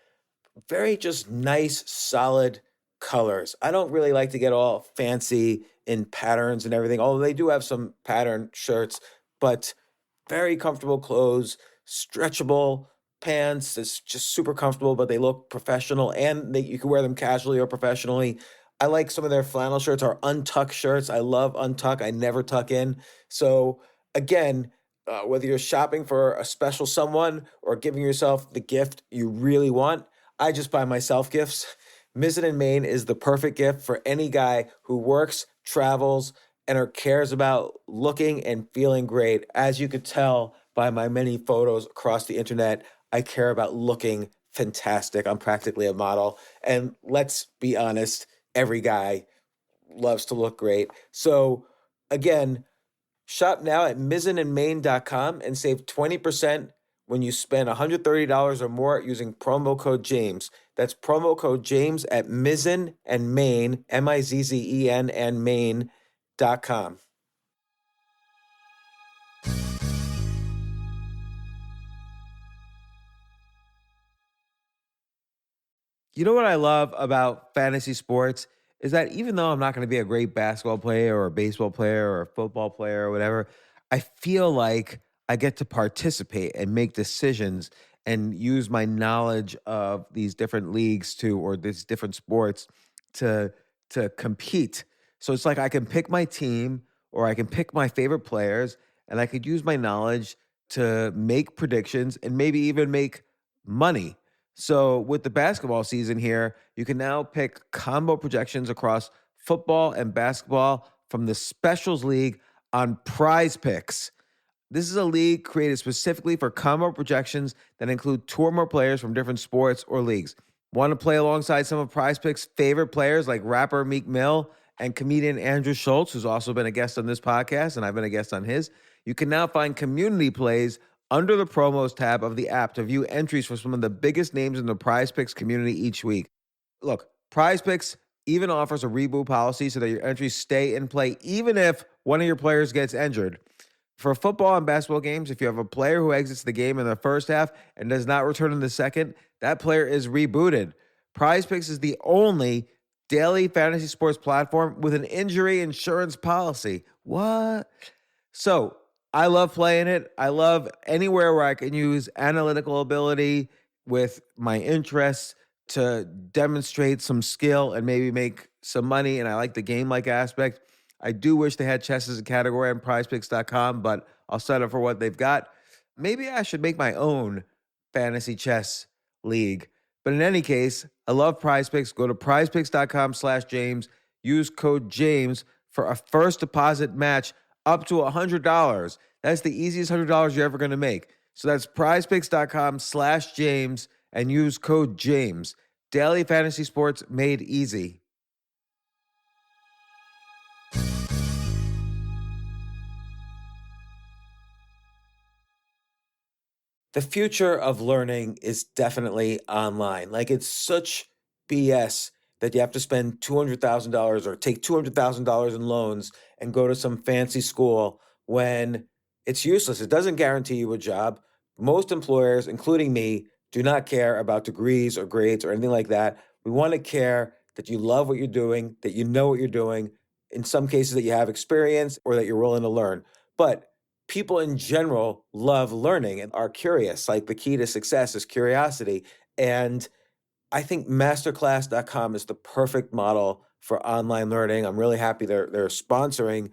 very just nice, solid colors. I don't really like to get all fancy in patterns and everything, although they do have some pattern shirts, but very comfortable clothes, stretchable pants. It's just super comfortable, but they look professional and you can wear them casually or professionally. I like some of their flannel shirts or untuck shirts. I love untuck. I never tuck in. So again, whether you're shopping for a special someone or giving yourself the gift you really want, I just buy myself gifts. Mizzen and Main is the perfect gift for any guy who works, travels, and or cares about looking and feeling great. As you could tell by my many photos across the internet, I care about looking fantastic. I'm practically a model. And let's be honest, every guy loves to look great. So again, shop now at mizzenandmain.com and save 20% when you spend $130 or more using promo code James. That's promo code James at Mizzen and Maine, Mizzen and Maine.com. You know what I love about fantasy sports is that even though I'm not going to be a great basketball player or a baseball player or a football player or whatever, I feel like I get to participate and make decisions and use my knowledge of these different leagues to or these different sports to compete. So it's like I can pick my team or I can pick my favorite players and I could use my knowledge to make predictions and maybe even make money. So with the basketball season here, you can now pick combo projections across football and basketball from the Specials League on Prize Picks. This is a league created specifically for combo projections that include two or more players from different sports or leagues. Want to play alongside some of Prize Picks' favorite players like rapper Meek Mill and comedian Andrew Schultz, who's also been a guest on this podcast, and I've been a guest on his? You can now find community plays under the promos tab of the app to view entries for some of the biggest names in the Prize Picks community each week. Look, Prize Picks even offers a reboot policy so that your entries stay in play even if one of your players gets injured. For football and basketball games, if you have a player who exits the game in the first half and does not return in the second, that player is rebooted. Prize Picks is the only daily fantasy sports platform with an injury insurance policy. What? So I love playing it. I love anywhere where I can use analytical ability with my interests to demonstrate some skill and maybe make some money. And I like the game-like aspect. I do wish they had chess as a category on prizepicks.com, but I'll settle for what they've got. Maybe I should make my own fantasy chess league. But in any case, I love Prize Picks. Go to prizepicks.com/James. Use code James for a first deposit match up to $100. That's the easiest $100 you're ever going to make. So that's prizepicks.com/James and use code James. Daily fantasy sports made easy. The future of learning is definitely online. Like, it's such BS that you have to spend $200,000 or take $200,000 in loans and go to some fancy school when it's useless. It doesn't guarantee you a job. Most employers, including me, do not care about degrees or grades or anything like that. We want to care that you love what you're doing, that you know what you're doing, in some cases that you have experience or that you're willing to learn. But people in general love learning and are curious. Like, the key to success is curiosity. And I think masterclass.com is the perfect model for online learning. I'm really happy they're sponsoring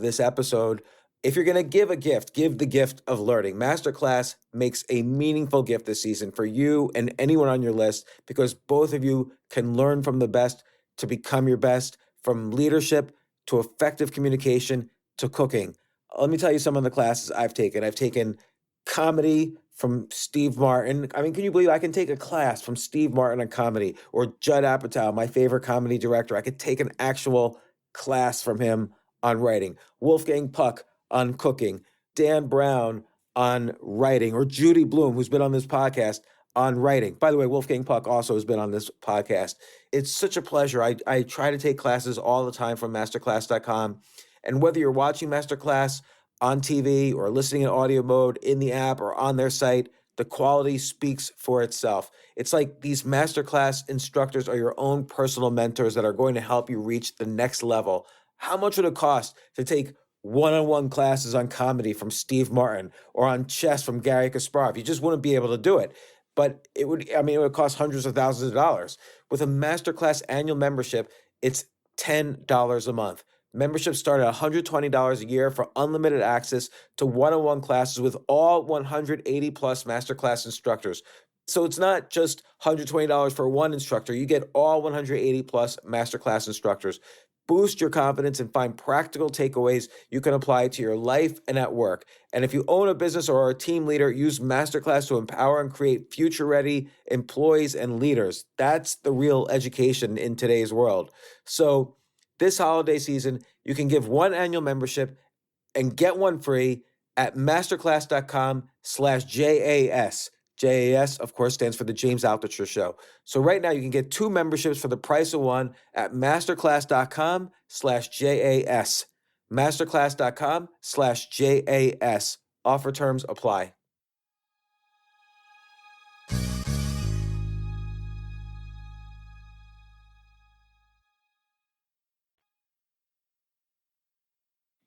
this episode. If you're going to give a gift, give the gift of learning. Masterclass makes a meaningful gift this season for you and anyone on your list because both of you can learn from the best to become your best, from leadership to effective communication to cooking. Let me tell you some of the classes I've taken. I've taken comedy from Steve Martin. I mean, can you believe I can take a class from Steve Martin on comedy, or Judd Apatow, my favorite comedy director? I could take an actual class from him on writing. Wolfgang Puck on cooking. Dan Brown on writing, or Judy Bloom, who's been on this podcast, on writing. By the way, Wolfgang Puck also has been on this podcast. It's such a pleasure. I try to take classes all the time from masterclass.com. And whether you're watching Masterclass on TV or listening in audio mode in the app or on their site, the quality speaks for itself. It's like these Masterclass instructors are your own personal mentors that are going to help you reach the next level. How much would it cost to take one-on-one classes on comedy from Steve Martin or on chess from Gary Kasparov? You just wouldn't be able to do it. But it would cost hundreds of thousands of dollars. With a Masterclass annual membership, it's $10 a month. Memberships start at $120 a year for unlimited access to one-on-one classes with all 180 plus Masterclass instructors. So it's not just $120 for one instructor. You get all 180 plus Masterclass instructors. Boost your confidence and find practical takeaways you can apply to your life and at work. And if you own a business or are a team leader, use Masterclass to empower and create future-ready employees and leaders. That's the real education in today's world. So this holiday season, you can give one annual membership and get one free at masterclass.com/JAS. JAS, of course, stands for the James Altucher Show. So right now you can get 2 memberships for the price of one at masterclass.com/JAS. Masterclass.com/JAS. Offer terms apply.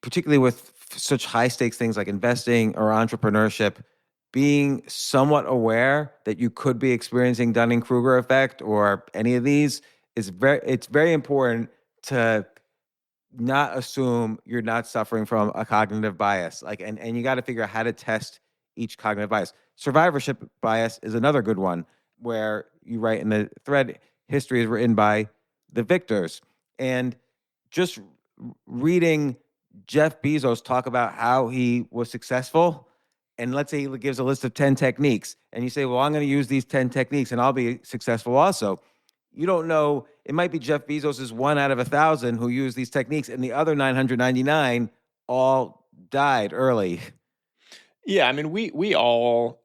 Particularly with such high stakes things like investing or entrepreneurship, being somewhat aware that you could be experiencing Dunning-Kruger effect or any of these it's very important to not assume you're not suffering from a cognitive bias. Like, and you got to figure out how to test each cognitive bias. Survivorship bias is another good one where you write in the thread, history is written by the victors. And just reading Jeff Bezos talk about how he was successful, and let's say he gives a list of 10 techniques, and you say, well, I'm going to use these 10 techniques and I'll be successful also. You don't know. It might be Jeff Bezos is 1 out of 1,000 who use these techniques, and the other 999 all died early. Yeah, I mean, we all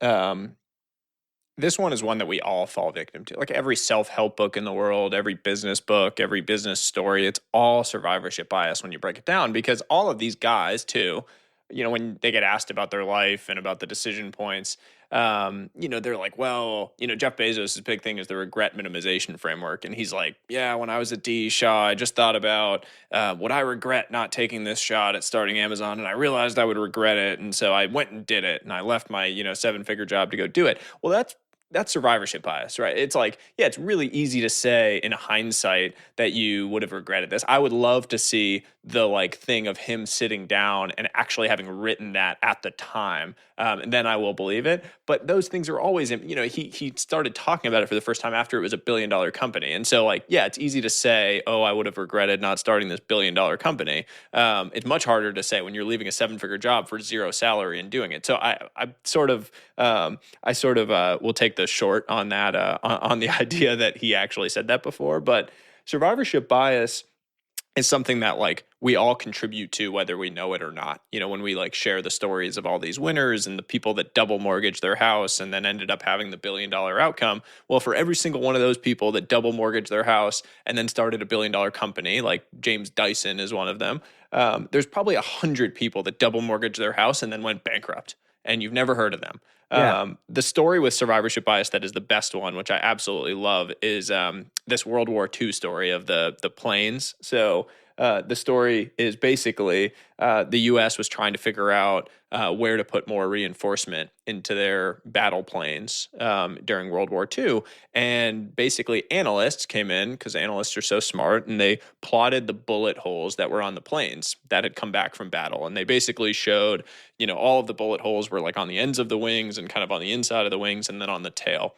this one is one that we all fall victim to. Like every self-help book in the world, every business book, every business story, it's all survivorship bias when you break it down, because all of these guys too, when they get asked about their life and about the decision points, they're like, well, Jeff Bezos' big thing is the regret minimization framework. And he's like, yeah, when I was at D. Shaw, I just thought about would I regret not taking this shot at starting Amazon? And I realized I would regret it. And so I went and did it. And I left my, 7-figure job to go do it. Well, that's survivorship bias, right? It's like, yeah, it's really easy to say in hindsight that you would have regretted this. I would love to see the thing of him sitting down and actually having written that at the time, and then I will believe it. But those things are always, he started talking about it for the first time after it was $1 billion company, and so yeah, it's easy to say, oh, I would have regretted not starting this $1 billion company. It's much harder to say when you're leaving a 7-figure job for 0 salary and doing it. So I sort of will take the short on that, on the idea that he actually said that before. But survivorship bias is something that we all contribute to, whether we know it or not. When we share the stories of all these winners and the people that double mortgaged their house and then ended up having the $1 billion outcome. Well, for every single one of those people that double mortgaged their house and then started a $1 billion company, like James Dyson is one of them, there's probably 100 people that double mortgaged their house and then went bankrupt, and you've never heard of them. Yeah. The story with survivorship bias that is the best one, which I absolutely love, is this World War II story of the planes. So the story is basically the U.S. was trying to figure out where to put more reinforcement into their battle planes during World War II. And basically analysts came in, because analysts are so smart, and they plotted the bullet holes that were on the planes that had come back from battle. And they basically showed, all of the bullet holes were on the ends of the wings and kind of on the inside of the wings and then on the tail.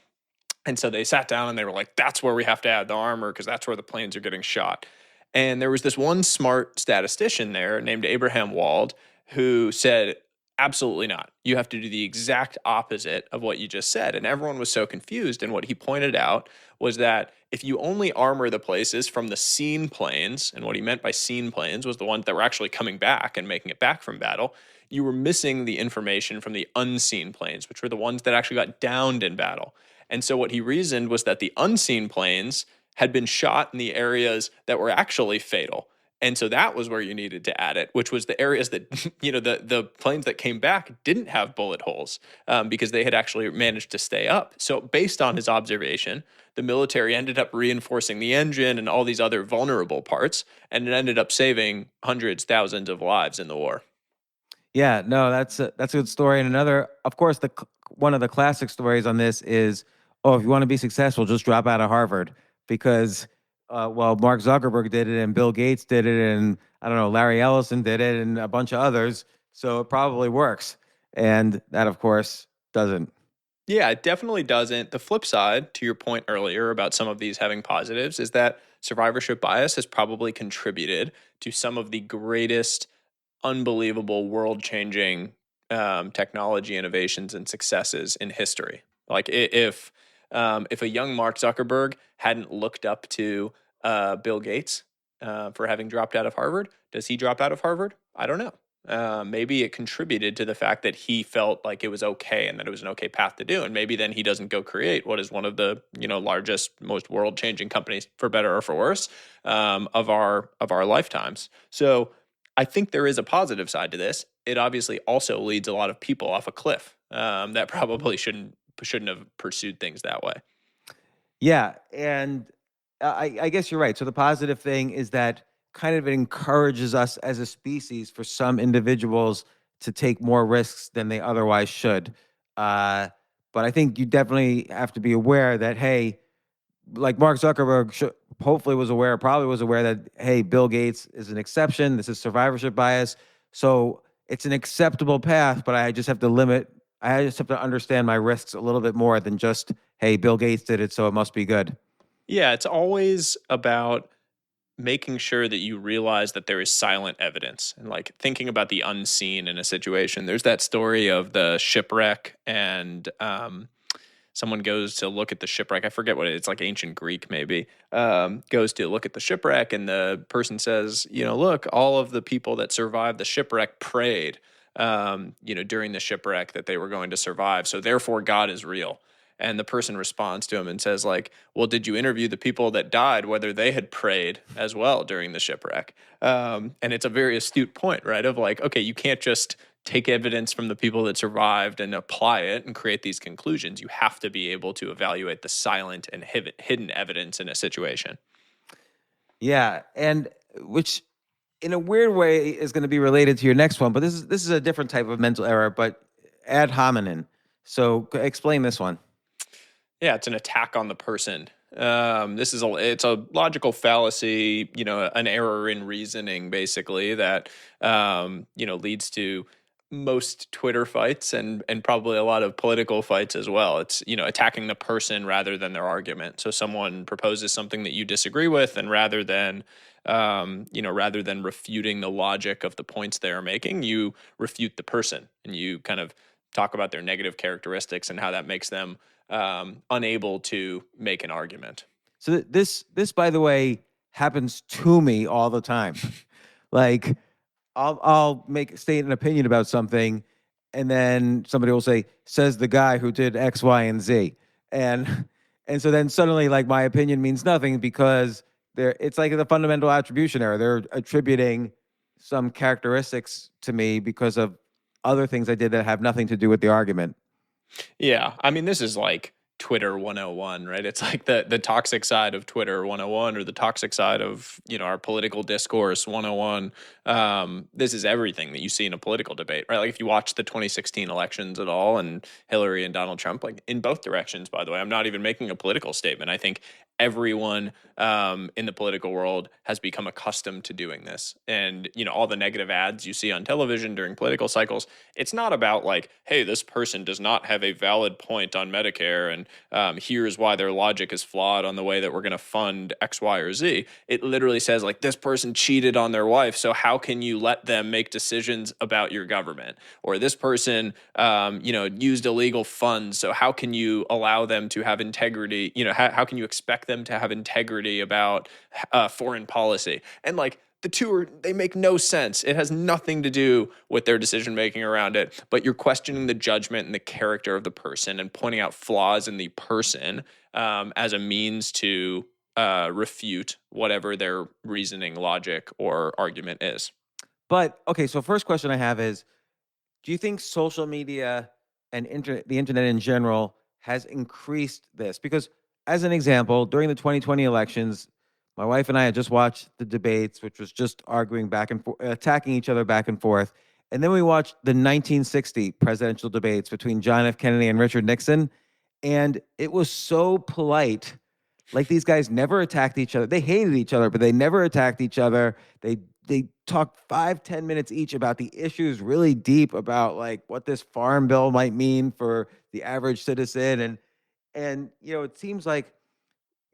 And so they sat down and they were like, that's where we have to add the armor, because that's where the planes are getting shot. And there was this one smart statistician there named Abraham Wald who said, absolutely not. You have to do the exact opposite of what you just said. And everyone was so confused. And what he pointed out was that if you only armor the places from the seen planes, and what he meant by seen planes was the ones that were actually coming back and making it back from battle, you were missing the information from the unseen planes, which were the ones that actually got downed in battle. And so what he reasoned was that the unseen planes had been shot in the areas that were actually fatal. And so that was where you needed to add it, which was the areas that, the planes that came back didn't have bullet holes because they had actually managed to stay up. So based on his observation, the military ended up reinforcing the engine and all these other vulnerable parts, and it ended up saving hundreds, thousands of lives in the war. Yeah, no, that's a good story. And another, of course, one of the classic stories on this is, oh, if you want to be successful, just drop out of Harvard, because, Mark Zuckerberg did it, and Bill Gates did it, and I don't know, Larry Ellison did it, and a bunch of others. So it probably works. And that, of course, doesn't. Yeah, it definitely doesn't. The flip side, to your point earlier about some of these having positives, is that survivorship bias has probably contributed to some of the greatest, unbelievable, world-changing technology innovations and successes in history. Like if a young Mark Zuckerberg hadn't looked up to Bill Gates for having dropped out of Harvard, does he drop out of Harvard? I don't know. Maybe it contributed to the fact that he felt like it was okay and that it was an okay path to do. And maybe then he doesn't go create what is one of the largest, most world changing companies, for better or for worse, of our lifetimes. So I think there is a positive side to this. It obviously also leads a lot of people off a cliff that probably shouldn't have pursued things that way. Yeah, and I guess you're right. So the positive thing is that kind of it encourages us as a species for some individuals to take more risks than they otherwise should. Uh, but I think you definitely have to be aware that, hey, like Mark Zuckerberg hopefully was aware, probably was aware that, hey, Bill Gates is an exception. This is survivorship bias. So it's an acceptable path, but I just have to understand my risks a little bit more than just, hey, Bill Gates did it, so it must be good. Yeah, it's always about making sure that you realize that there is silent evidence and like thinking about the unseen in a situation. There's that story of the shipwreck and someone goes to look at the shipwreck. I forget what it's like, ancient Greek maybe. Goes to look at the shipwreck and the person says, look, all of the people that survived the shipwreck prayed, during the shipwreck that they were going to survive. So therefore God is real. And the person responds to him and says, like, well, did you interview the people that died, whether they had prayed as well during the shipwreck? And it's a very astute point, right? Of like, okay, you can't just take evidence from the people that survived and apply it and create these conclusions. You have to be able to evaluate the silent and hidden evidence in a situation. Yeah, and which in a weird way is going to be related to your next one, but this is a different type of mental error, but ad hominem. So explain this one. Yeah, it's an attack on the person. It's a logical fallacy, an error in reasoning, basically, that leads to most Twitter fights and probably a lot of political fights as well. It's attacking the person rather than their argument. So someone proposes something that you disagree with, and rather than refuting the logic of the points they are making, you refute the person and you kind of talk about their negative characteristics and how that makes them unable to make an argument. So this, by the way, happens to me all the time. Like, I'll state an opinion about something, and then somebody will say, "Says the guy who did X, Y, and Z," and so then suddenly, like, my opinion means nothing because it's like the fundamental attribution error. They're attributing some characteristics to me because of other things I did that have nothing to do with the argument. Yeah, I mean, this is like Twitter 101, right? It's like the toxic side of Twitter 101, or the toxic side of, our political discourse 101. This is everything that you see in a political debate, right? Like if you watch the 2016 elections at all and Hillary and Donald Trump, like in both directions, by the way, I'm not even making a political statement. I think everyone in the political world has become accustomed to doing this. And, all the negative ads you see on television during political cycles, it's not about like, hey, this person does not have a valid point on Medicare, and here's why their logic is flawed on the way that we're going to fund X, Y, or Z. It literally says like, this person cheated on their wife, so how can you let them make decisions about your government? Or this person, used illegal funds, so how can you allow them to have integrity? How can you expect them to have integrity about foreign policy? And like, the two they make no sense. It has nothing to do with their decision making around it, but you're questioning the judgment and the character of the person and pointing out flaws in the person as a means to refute whatever their reasoning, logic, or argument is. But okay, so first question I have is, do you think social media and the internet in general has increased this? Because as an example, during the 2020 elections, my wife and I had just watched the debates, which was just arguing back and forth, attacking each other back and forth. And then we watched the 1960 presidential debates between John F. Kennedy and Richard Nixon. And it was so polite. Like, these guys never attacked each other. They hated each other, but they never attacked each other. They talked 5-10 minutes each about the issues really deep about like what this farm bill might mean for the average citizen. And it seems like,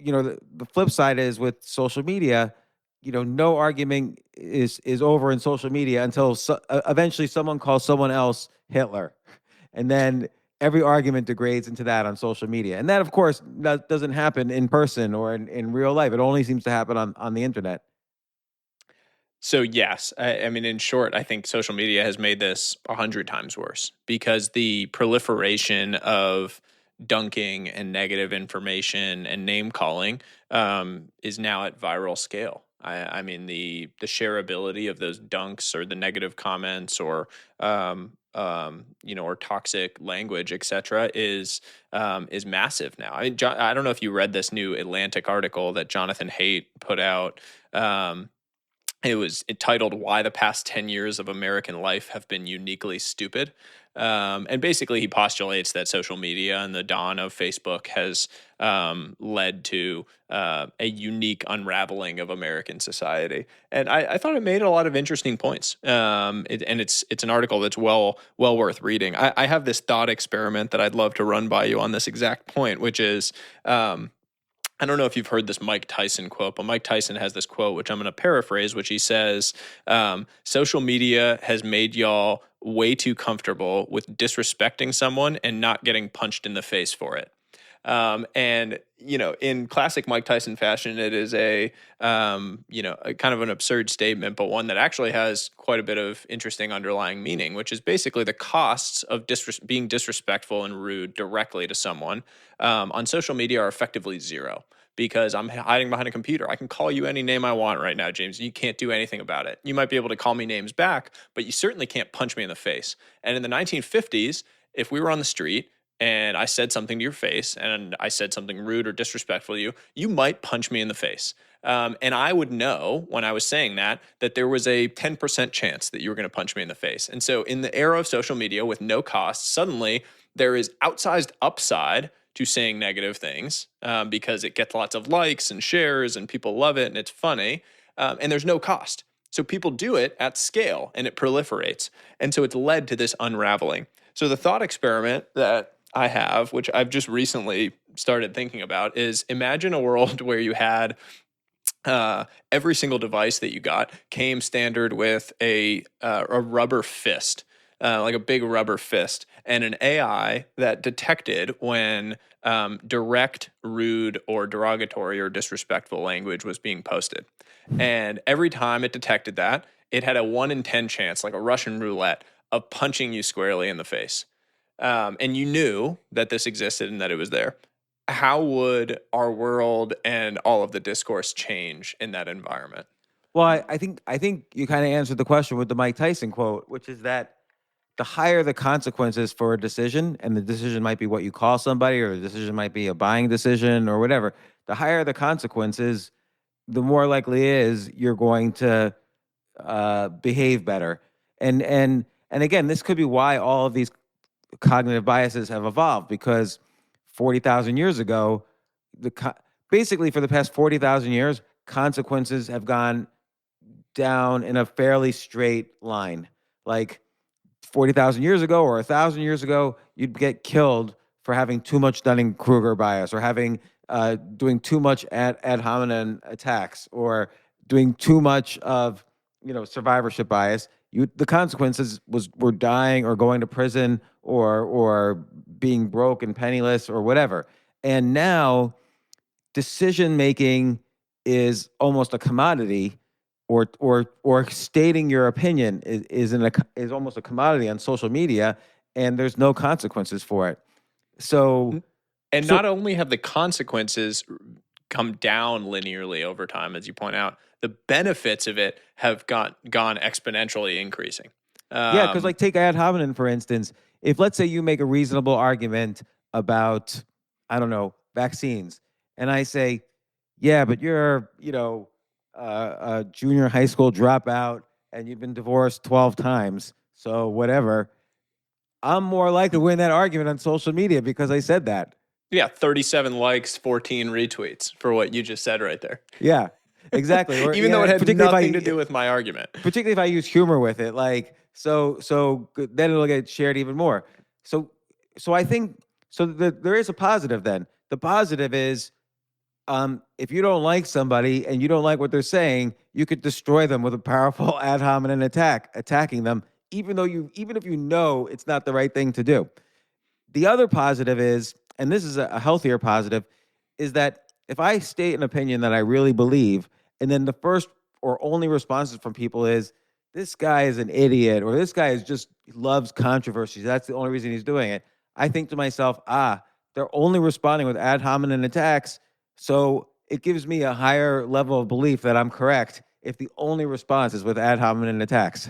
the flip side is with social media, no argument is over in social media until eventually someone calls someone else Hitler. And then every argument degrades into that on social media. And that, of course, doesn't happen in person or in real life. It only seems to happen on the internet. So yes, I mean, in short, I think social media has made this 100 times worse because the proliferation of dunking and negative information and name calling is now at viral scale. I mean, the shareability of those dunks or the negative comments or or toxic language, etc., is massive now. I mean, I don't know if you read this new Atlantic article that Jonathan Haidt put out. It was entitled "Why the Past 10 Years of American Life Have Been Uniquely Stupid." And basically, he postulates that social media and the dawn of Facebook has led to a unique unraveling of American society. And I thought it made a lot of interesting points. And it's an article that's well worth reading. I have this thought experiment that I'd love to run by you on this exact point, which is. I don't know if you've heard this Mike Tyson quote, but Mike Tyson has this quote, which I'm going to paraphrase, which he says, social media has made y'all way too comfortable with disrespecting someone and not getting punched in the face for it. And, in classic Mike Tyson fashion, it is a kind of an absurd statement, but one that actually has quite a bit of interesting underlying meaning, which is basically the costs of being disrespectful and rude directly to someone on social media are effectively zero. Because I'm hiding behind a computer. I can call you any name I want right now, James. You can't do anything about it. You might be able to call me names back, but you certainly can't punch me in the face. And in the 1950s, if we were on the street and I said something to your face and I said something rude or disrespectful to you, you might punch me in the face. And I would know when I was saying that there was a 10% chance that you were going to punch me in the face. And so in the era of social media with no cost, suddenly there is outsized upside to saying negative things because it gets lots of likes and shares and people love it and it's funny and there's no cost. So people do it at scale and it proliferates. And so it's led to this unraveling. So the thought experiment that I have, which I've just recently started thinking about, is imagine a world where you had every single device that you got came standard with a rubber fist. Like a big rubber fist, and an AI that detected when direct, rude, or derogatory or disrespectful language was being posted. And every time it detected that, it had a 1 in 10 chance, like a Russian roulette, of punching you squarely in the face. And you knew that this existed and that it was there. How would our world and all of the discourse change in that environment? Well, I think you kind of answered the question with the Mike Tyson quote, which is that the higher the consequences for a decision, and the decision might be what you call somebody, or the decision might be a buying decision or whatever, the higher the consequences, the more likely it is you're going to behave better. And again, this could be why all of these cognitive biases have evolved, because 40,000 years ago, basically for the past 40,000 years, consequences have gone down in a fairly straight line. Like 40,000 years ago or 1,000 years ago, you'd get killed for having too much Dunning-Kruger bias, or having doing too much ad hominem attacks, or doing too much of survivorship bias. The consequences were dying or going to prison or being broke and penniless or whatever. And now decision making is almost a commodity, or stating your opinion is almost a commodity on social media, and there's no consequences for it. So, not only have the consequences come down linearly over time, as you point out, the benefits of it have gone exponentially increasing. Yeah, because like take ad hominem, for instance. If, let's say, you make a reasonable argument about, I don't know, vaccines, and I say, yeah, but you're, a junior high school dropout and you've been divorced 12 times, so whatever, I'm more likely to win that argument on social media because I said that. Yeah, 37 likes, 14 retweets for what you just said right there. Yeah, exactly. Or, Even though it had nothing to do with my argument. Particularly if I use humor with it, like, so then it'll get shared even more. So I think, there is a positive then. The positive is, if you don't like somebody and you don't like what they're saying, you could destroy them with a powerful ad hominem attack, attacking them, even if you know it's not the right thing to do. The other positive is, and this is a healthier positive, is that if I state an opinion that I really believe, and then the first or only responses from people is, this guy is an idiot, or this guy is just loves controversies. That's the only reason he's doing it. I think to myself, they're only responding with ad hominem attacks. So it gives me a higher level of belief that I'm correct if the only response is with ad hominem attacks.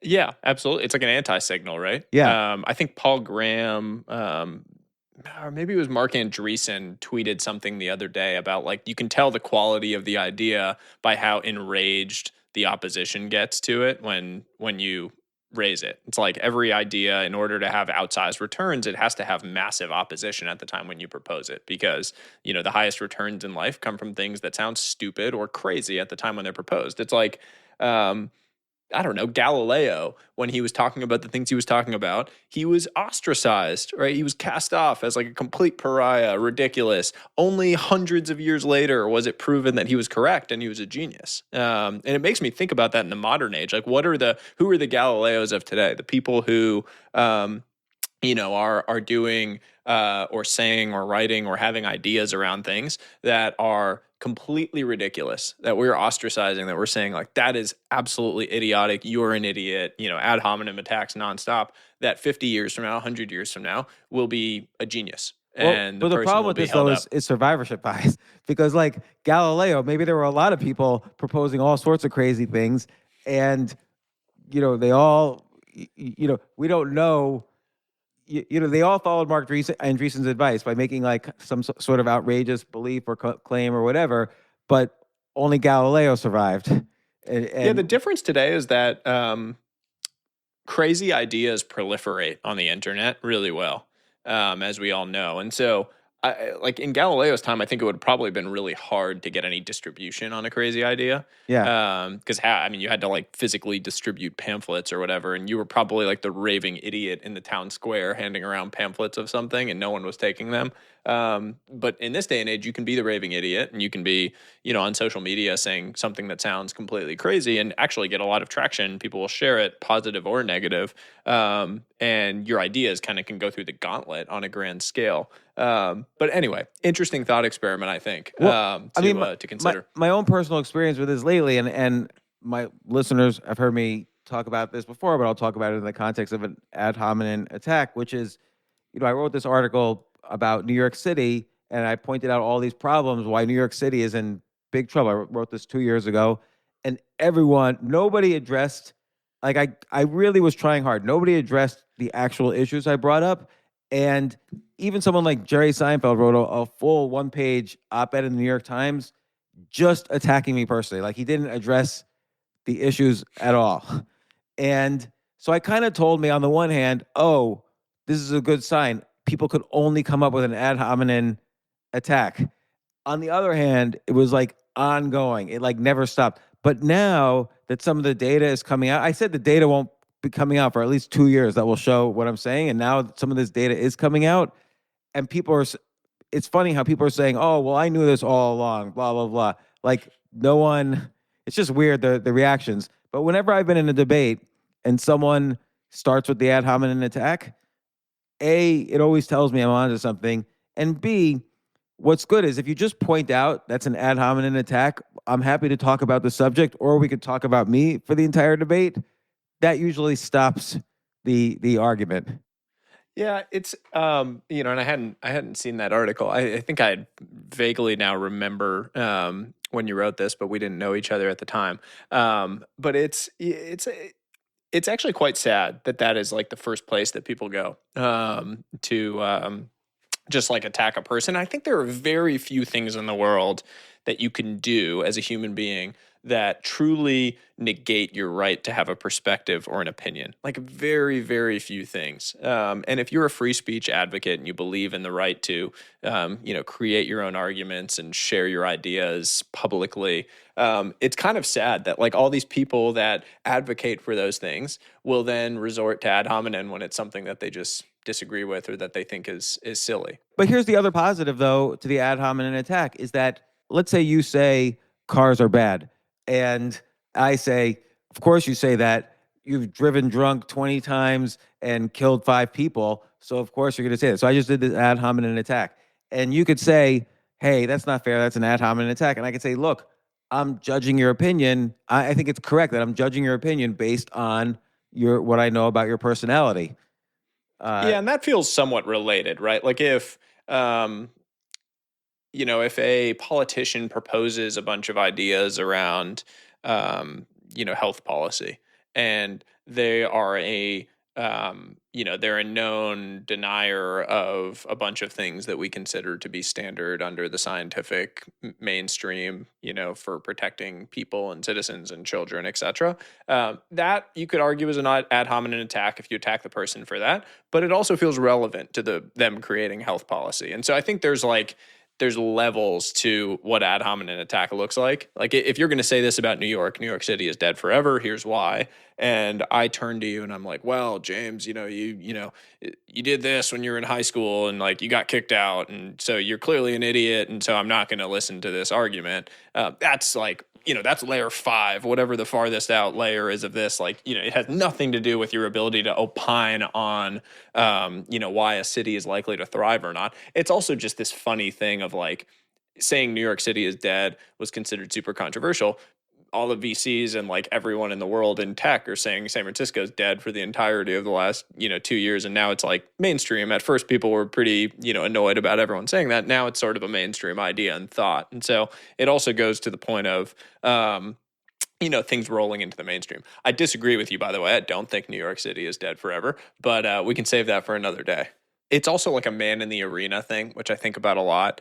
Yeah, absolutely. It's like an anti-signal, right? Yeah. I think Paul Graham, or maybe it was Mark Andreessen, tweeted something the other day about like you can tell the quality of the idea by how enraged the opposition gets to it when you raise it. It's like every idea, in order to have outsized returns, it has to have massive opposition at the time when you propose it, because the highest returns in life come from things that sound stupid or crazy at the time when they're proposed. It's like I don't know, Galileo, when he was talking about the things he was talking about, he was ostracized, right? He was cast off as like a complete pariah, ridiculous. Only hundreds of years later was it proven that he was correct and he was a genius. And it makes me think about that in the modern age. Like, who are the Galileos of today? The people who, are doing or saying or writing or having ideas around things that are completely ridiculous, that we're ostracizing, that we're saying like, that is absolutely idiotic, you're an idiot, ad hominem attacks nonstop, that 50 years from now, 100 years from now will be a genius. And the problem with this though is survivorship bias, because like Galileo, maybe there were a lot of people proposing all sorts of crazy things, and they all, we don't know. They all followed Mark Andreessen's advice by making like some sort of outrageous belief or claim or whatever, but only Galileo survived. The difference today is that crazy ideas proliferate on the internet really well, as we all know. And so, like in Galileo's time, I think it would probably been really hard to get any distribution on a crazy idea. Yeah. Because you had to like physically distribute pamphlets or whatever, and you were probably like the raving idiot in the town square handing around pamphlets of something, and no one was taking them. But in this day and age, you can be the raving idiot, and you can be, on social media saying something that sounds completely crazy and actually get a lot of traction. People will share it, positive or negative. And your ideas kind of can go through the gauntlet on a grand scale. But anyway, interesting thought experiment, I think, to consider. My own personal experience with this lately, and my listeners have heard me talk about this before, but I'll talk about it in the context of an ad hominem attack, which is, I wrote this article about New York City, and I pointed out all these problems, why New York City is in big trouble. I wrote this 2 years ago, and nobody addressed, like I really was trying hard. Nobody addressed the actual issues I brought up. And even someone like Jerry Seinfeld wrote a full one-page op-ed in the New York Times just attacking me personally. Like, he didn't address the issues at all. And so I kind of told me, on the one hand, this is a good sign. People could only come up with an ad hominem attack. On the other hand, it was like ongoing. It like never stopped. But now that some of the data is coming out, I said the data won't be coming out for at least 2 years that will show what I'm saying. And now some of this data is coming out, and it's funny how people are saying, oh, well, I knew this all along, blah, blah, blah. Like, no one, it's just weird, the reactions. But whenever I've been in a debate and someone starts with the ad hominem attack, A, it always tells me I'm onto something. And B, what's good is if you just point out that's an ad hominem attack, I'm happy to talk about the subject, or we could talk about me for the entire debate. That usually stops the argument. Yeah, it's and I hadn't seen that article. I think I vaguely now remember when you wrote this, but we didn't know each other at the time. But it's actually quite sad that is like the first place that people go to just like attack a person. I think there are very few things in the world that you can do as a human being that truly negate your right to have a perspective or an opinion. Like, very, very few things. And if you're a free speech advocate and you believe in the right to, create your own arguments and share your ideas publicly, it's kind of sad that like all these people that advocate for those things will then resort to ad hominem when it's something that they just disagree with or that they think is silly. But here's the other positive, though, to the ad hominem attack is that, let's say you say cars are bad, and I say, of course you say that. You've driven drunk 20 times and killed 5 people, so of course you're going to say that. So I just did this ad hominem attack. And you could say, hey, that's not fair. That's an ad hominem attack. And I could say, look, I'm judging your opinion. I think it's correct that I'm judging your opinion based on what I know about your personality. Yeah, and that feels somewhat related, right? Like um, if a politician proposes a bunch of ideas around, health policy, and they are they're a known denier of a bunch of things that we consider to be standard under the scientific mainstream, for protecting people and citizens and children, etc. That you could argue is an ad hominem attack if you attack the person for that, but it also feels relevant to them creating health policy. And so I think there's levels to what ad hominem attack looks like. Like if you're going to say this about New York City is dead forever. Here's why. And I turn to you and I'm like, well, James, you did this when you were in high school and like you got kicked out. And so you're clearly an idiot. And so I'm not going to listen to this argument. That's like, that's layer 5, whatever the farthest out layer is of this. Like, it has nothing to do with your ability to opine on, why a city is likely to thrive or not. It's also just this funny thing of like saying New York City is dead was considered super controversial. All the VCs and like everyone in the world in tech are saying San Francisco is dead for the entirety of the last, 2 years. And now it's like mainstream. At first, people were pretty, annoyed about everyone saying that. Now it's sort of a mainstream idea and thought. And so it also goes to the point of, things rolling into the mainstream. I disagree with you, by the way. I don't think New York City is dead forever, but we can save that for another day. It's also like a man in the arena thing, which I think about a lot.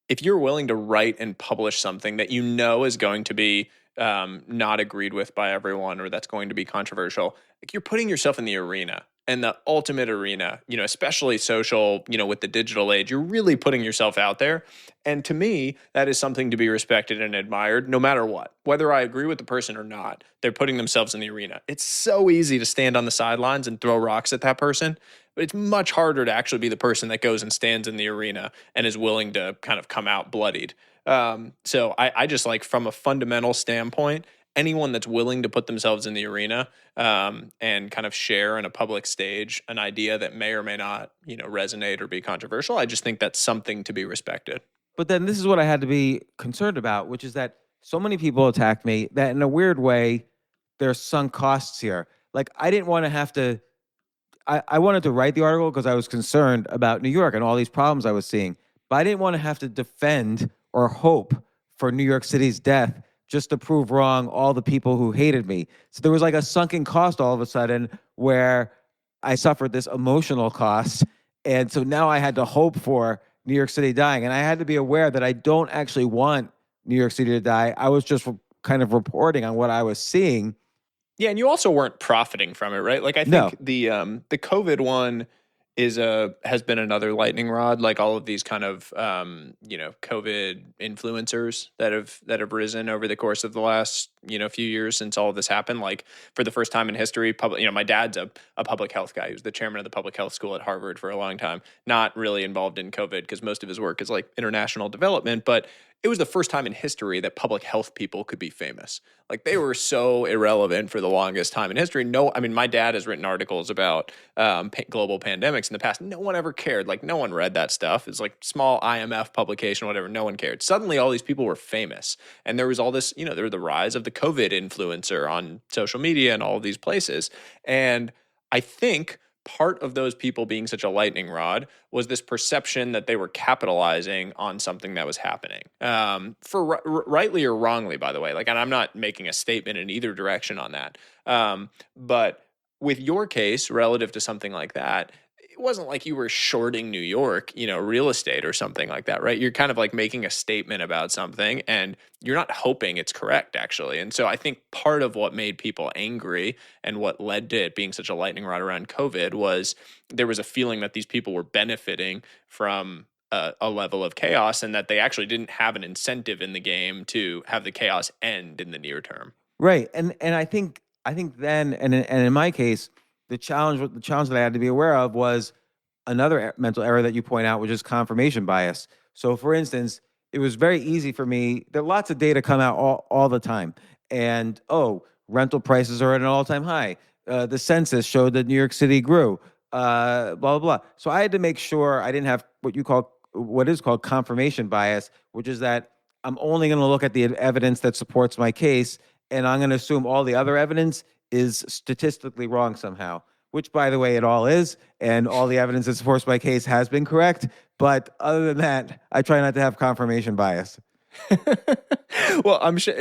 If you're willing to write and publish something that is going to be not agreed with by everyone or that's going to be controversial, like you're putting yourself in the arena. And the ultimate arena, especially social, with the digital age, you're really putting yourself out there. And to me, that is something to be respected and admired no matter what. Whether I agree with the person or not, they're putting themselves in the arena. It's so easy to stand on the sidelines and throw rocks at that person, but it's much harder to actually be the person that goes and stands in the arena and is willing to kind of come out bloodied. So I just like from a fundamental standpoint, anyone that's willing to put themselves in the arena and kind of share on a public stage an idea that may or may not, resonate or be controversial, I just think that's something to be respected. But then this is what I had to be concerned about, which is that so many people attacked me that in a weird way, there's sunk costs here. Like I didn't want to have to, I wanted to write the article because I was concerned about New York and all these problems I was seeing, but I didn't want to have to defend or hope for New York City's death just to prove wrong all the people who hated me. So there was like a sunken cost all of a sudden where I suffered this emotional cost. And so now I had to hope for New York City dying. And I had to be aware that I don't actually want New York City to die. I was just kind of reporting on what I was seeing. Yeah, and you also weren't profiting from it, right? Like I think the COVID one has been another lightning rod, like all of these kind of COVID influencers that have risen over the course of the last few years since all of this happened. Like for the first time in history, my dad's a public health guy. He was the chairman of the public health school at Harvard for a long time. Not really involved in COVID because most of his work is like international development, but it was the first time in history that public health people could be famous. Like they were so irrelevant for the longest time in history. My dad has written articles about global pandemics in the past. No one ever cared. Like no one read that stuff. It's like small IMF publication, whatever. No one cared. Suddenly all these people were famous. And there was all this, there was the rise of the COVID influencer on social media and all of these places. And I think part of those people being such a lightning rod was this perception that they were capitalizing on something that was happening, for rightly or wrongly, by the way. Like, and I'm not making a statement in either direction on that. But with your case, relative to something like that, it wasn't like you were shorting New York, real estate or something like that, right? You're kind of like making a statement about something and you're not hoping it's correct, actually. And so I think part of what made people angry and what led to it being such a lightning rod around COVID was there was a feeling that these people were benefiting from a level of chaos and that they actually didn't have an incentive in the game to have the chaos end in the near term. Right. And I think then, and in my case, the challenge that I had to be aware of was another mental error that you point out, which is confirmation bias. So for instance, it was very easy for me. There are lots of data come out all the time. And, rental prices are at an all-time high. The census showed that New York City grew, blah, blah, blah. So I had to make sure I didn't have what is called confirmation bias, which is that I'm only going to look at the evidence that supports my case, and I'm going to assume all the other evidence is statistically wrong somehow, which, by the way, it all is, and all the evidence that supports my case has been correct. But other than that, I try not to have confirmation bias. Well, I'm sure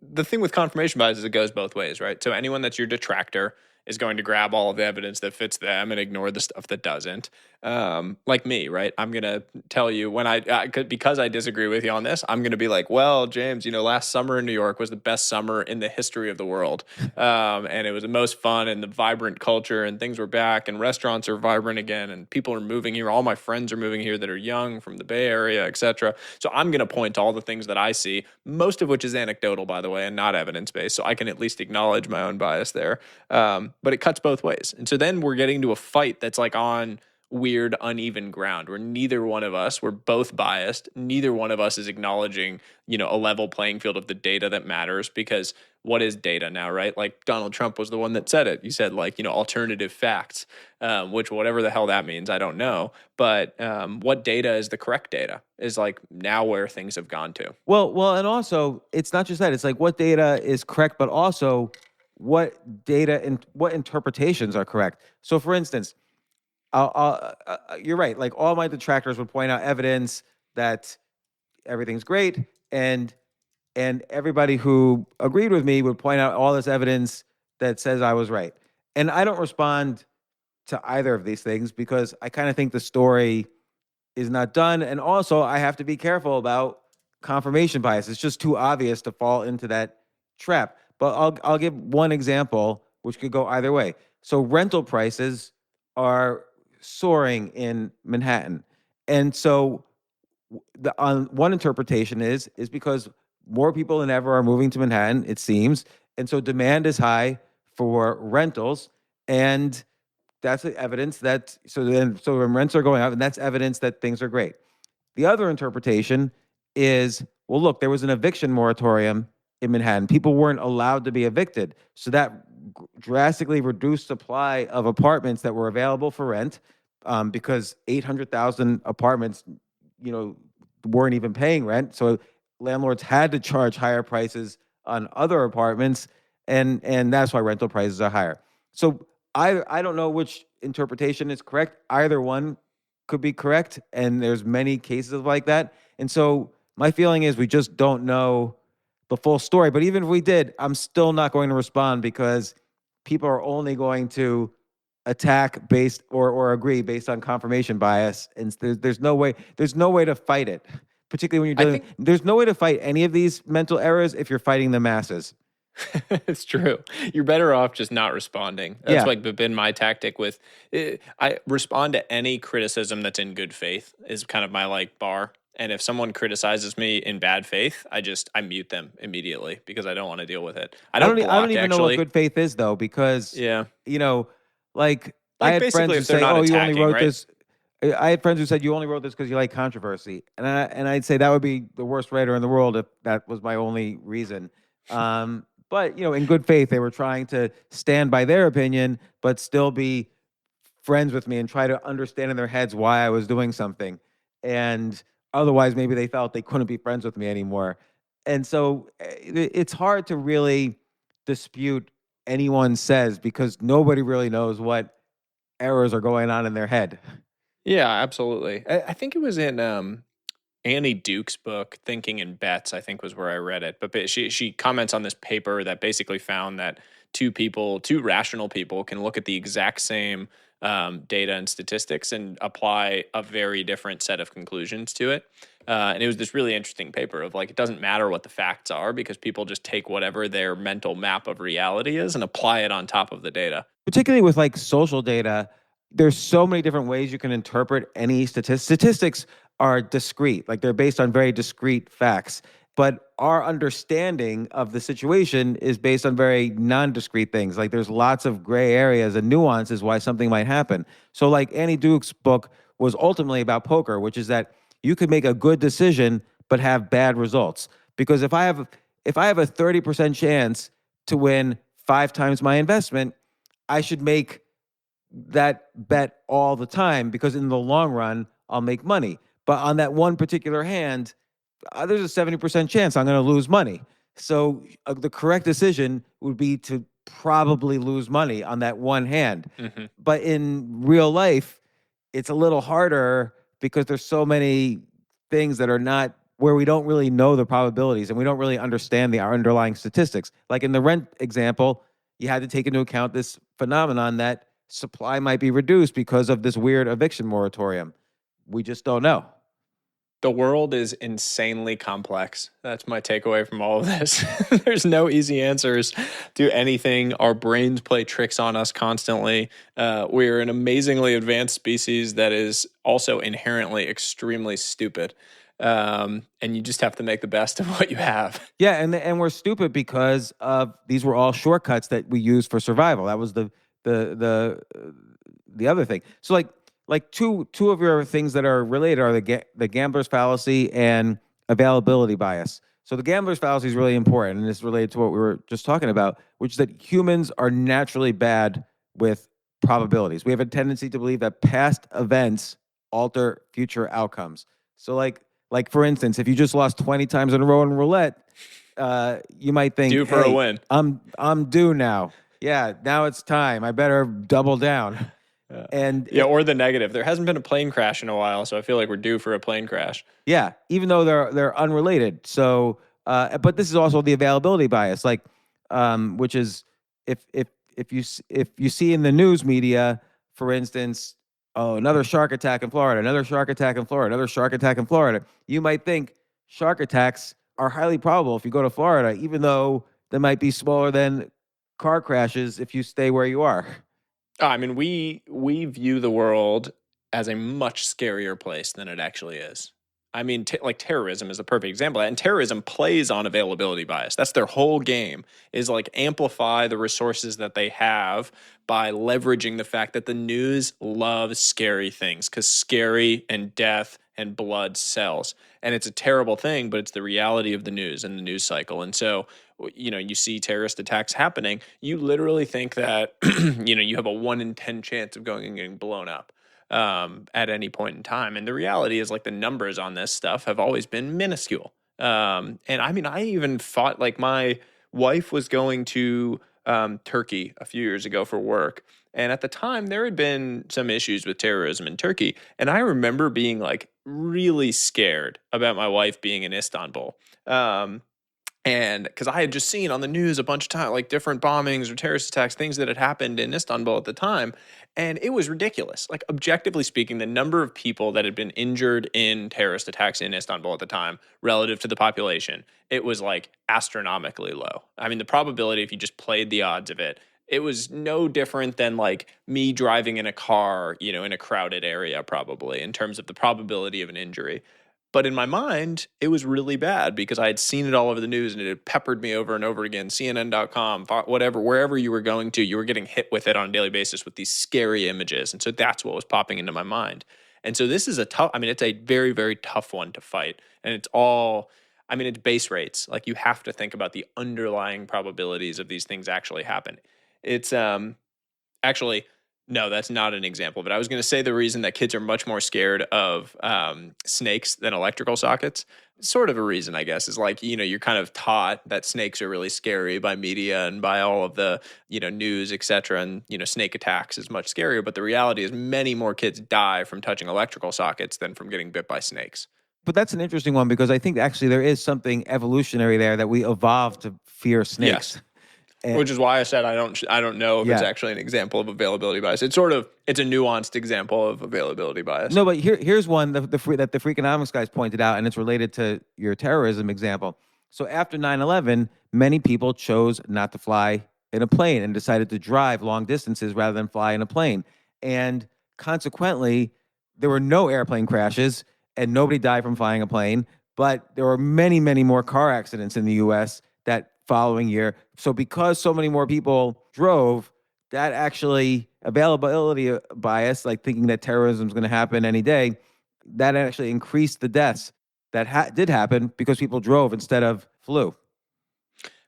the thing with confirmation bias is it goes both ways, right? So anyone that's your detractor is going to grab all of the evidence that fits them and ignore the stuff that doesn't. Like me, right? I'm gonna tell you when because I disagree with you on this, I'm gonna be like, well, James, last summer in New York was the best summer in the history of the world, and it was the most fun and the vibrant culture, and things were back, and restaurants are vibrant again, and people are moving here. All my friends are moving here that are young from the Bay Area, etc. So I'm gonna point to all the things that I see, most of which is anecdotal, by the way, and not evidence based. So I can at least acknowledge my own bias there. But it cuts both ways, and so then we're getting to a fight that's like on weird uneven ground where neither one of us, we're both biased, neither one of us is acknowledging a level playing field of the data that matters, because what is data now, right? Like Donald Trump was the one that said it. He said alternative facts, which whatever the hell that means, I don't know, but what data is the correct data is like now where things have gone to. Well, and also it's not just that, it's like what data is correct, but also what data and what interpretations are correct. So for instance, you're right. Like all my detractors would point out evidence that everything's great, and everybody who agreed with me would point out all this evidence that says I was right. And I don't respond to either of these things because I kind of think the story is not done, and also I have to be careful about confirmation bias. It's just too obvious to fall into that trap. But I'll give one example which could go either way. So rental prices are soaring in Manhattan. And so on one interpretation is because more people than ever are moving to Manhattan, it seems. And so demand is high for rentals. And that's evidence that, so when rents are going up, and that's evidence that things are great. The other interpretation is, well, look, there was an eviction moratorium in Manhattan. People weren't allowed to be evicted. So that drastically reduced supply of apartments that were available for rent, because 800,000 apartments, weren't even paying rent. So landlords had to charge higher prices on other apartments, and that's why rental prices are higher. So I don't know which interpretation is correct. Either one could be correct, and there's many cases like that. And so my feeling is we just don't know the full story. But even if we did, I'm still not going to respond because people are only going to attack based or agree based on confirmation bias, and there's no way to fight it. Particularly when you're there's no way to fight any of these mental errors if you're fighting the masses. It's true. You're better off just not responding. That's been my tactic with. I respond to any criticism that's in good faith is kind of my bar. And if someone criticizes me in bad faith, I mute them immediately because I don't want to deal with it. I don't even know what good faith is though, because I had friends who say, "Oh, you only wrote this." I had friends who said you only wrote this because you like controversy, and I'd say that would be the worst writer in the world if that was my only reason. But in good faith, they were trying to stand by their opinion, but still be friends with me and try to understand in their heads why I was doing something. And otherwise, maybe they felt they couldn't be friends with me anymore. And so it's hard to really dispute anyone says because nobody really knows what errors are going on in their head. Yeah, absolutely. I think it was in Annie Duke's book, Thinking in Bets, I think was where I read it. But she comments on this paper that basically found that two rational people can look at the exact same data and statistics and apply a very different set of conclusions to it. And it was this really interesting paper of it doesn't matter what the facts are because people just take whatever their mental map of reality is and apply it on top of the data. Particularly with social data, there's so many different ways you can interpret any statistics are discrete, they're based on very discrete facts. But our understanding of the situation is based on very non-discrete things. There's lots of gray areas and nuances why something might happen. So Annie Duke's book was ultimately about poker, which is that you could make a good decision but have bad results. Because if I have a 30% chance to win 5 times my investment, I should make that bet all the time because in the long run, I'll make money. But on that one particular hand, there's a 70% chance I'm going to lose money. So the correct decision would be to probably lose money on that one hand. Mm-hmm. But in real life, it's a little harder because there's so many things that are not where we don't really know the probabilities and we don't really understand our underlying statistics. Like in the rent example, you had to take into account this phenomenon that supply might be reduced because of this weird eviction moratorium. We just don't know. The world is insanely complex. That's my takeaway from all of this. There's no easy answers to anything. Our brains play tricks on us constantly. We're an amazingly advanced species that is also inherently extremely stupid. And you just have to make the best of what you have. Yeah, and we're stupid because these were all shortcuts that we used for survival. That was the other thing. So like two of your things that are related are the gambler's fallacy and availability bias. So the gambler's fallacy is really important, and it's related to what we were just talking about, which is that humans are naturally bad with probabilities. We have a tendency to believe that past events alter future outcomes. So like for instance, if you just lost 20 times in a row in roulette, you might think, Due for a hey, win. I'm due now. Yeah, now it's time. I better double down. And or the negative. There hasn't been a plane crash in a while, so I feel like we're due for a plane crash. Yeah, even though they're unrelated. So, but this is also the availability bias, like, which is if you see in the news media, for instance, oh, another shark attack in Florida, another shark attack in Florida, another shark attack in Florida, you might think shark attacks are highly probable if you go to Florida, even though they might be smaller than car crashes if you stay where you are. I mean, we view the world as a much scarier place than it actually is. I mean, like terrorism is a perfect example of that. And terrorism plays on availability bias. That's their whole game, is like amplify the resources that they have by leveraging the fact that the news loves scary things because scary and death and blood sells. And it's a terrible thing, but it's the reality of the news and the news cycle. And so, you see terrorist attacks happening, you literally think that, you have a 1 in 10 chance of going and getting blown up at any point in time. And the reality is, like, the numbers on this stuff have always been minuscule. And I mean, I even thought, like, my wife was going to Turkey a few years ago for work. And at the time, there had been some issues with terrorism in Turkey. And I remember being, like, really scared about my wife being in Istanbul. And because I had just seen on the news a bunch of times, like different bombings or terrorist attacks, things that had happened in Istanbul at the time. And it was ridiculous. Like, objectively speaking, the number of people that had been injured in terrorist attacks in Istanbul at the time relative to the population, it was like astronomically low. I mean, the probability, if you just played the odds of it, it was no different than like me driving in a car, in a crowded area, probably, in terms of the probability of an injury. But in my mind, it was really bad because I had seen it all over the news and it had peppered me over and over again. CNN.com, whatever, wherever you were going to, you were getting hit with it on a daily basis with these scary images. And so that's what was popping into my mind. And so this is it's a very, very tough one to fight. And it's base rates. Like, you have to think about the underlying probabilities of these things actually happen. It's actually... No, that's not an example. But I was going to say the reason that kids are much more scared of snakes than electrical sockets, sort of a reason, I guess, is like, you're kind of taught that snakes are really scary by media and by all of the, news, et cetera. And, snake attacks is much scarier. But the reality is many more kids die from touching electrical sockets than from getting bit by snakes. But that's an interesting one because I think actually there is something evolutionary there that we evolved to fear snakes. Yes. Which is why I said I don't know if it's actually an example of availability bias. It's a nuanced example of availability bias. No, but here's one that the Freakonomics guys pointed out, and it's related to your terrorism example. So after 9/11, many people chose not to fly in a plane and decided to drive long distances rather than fly in a plane. And consequently, there were no airplane crashes and nobody died from flying a plane, but there were many, many more car accidents in the U.S. that following year. So because so many more people drove, that actually availability bias, like thinking that terrorism is going to happen any day, that actually increased the deaths that did happen because people drove instead of flew.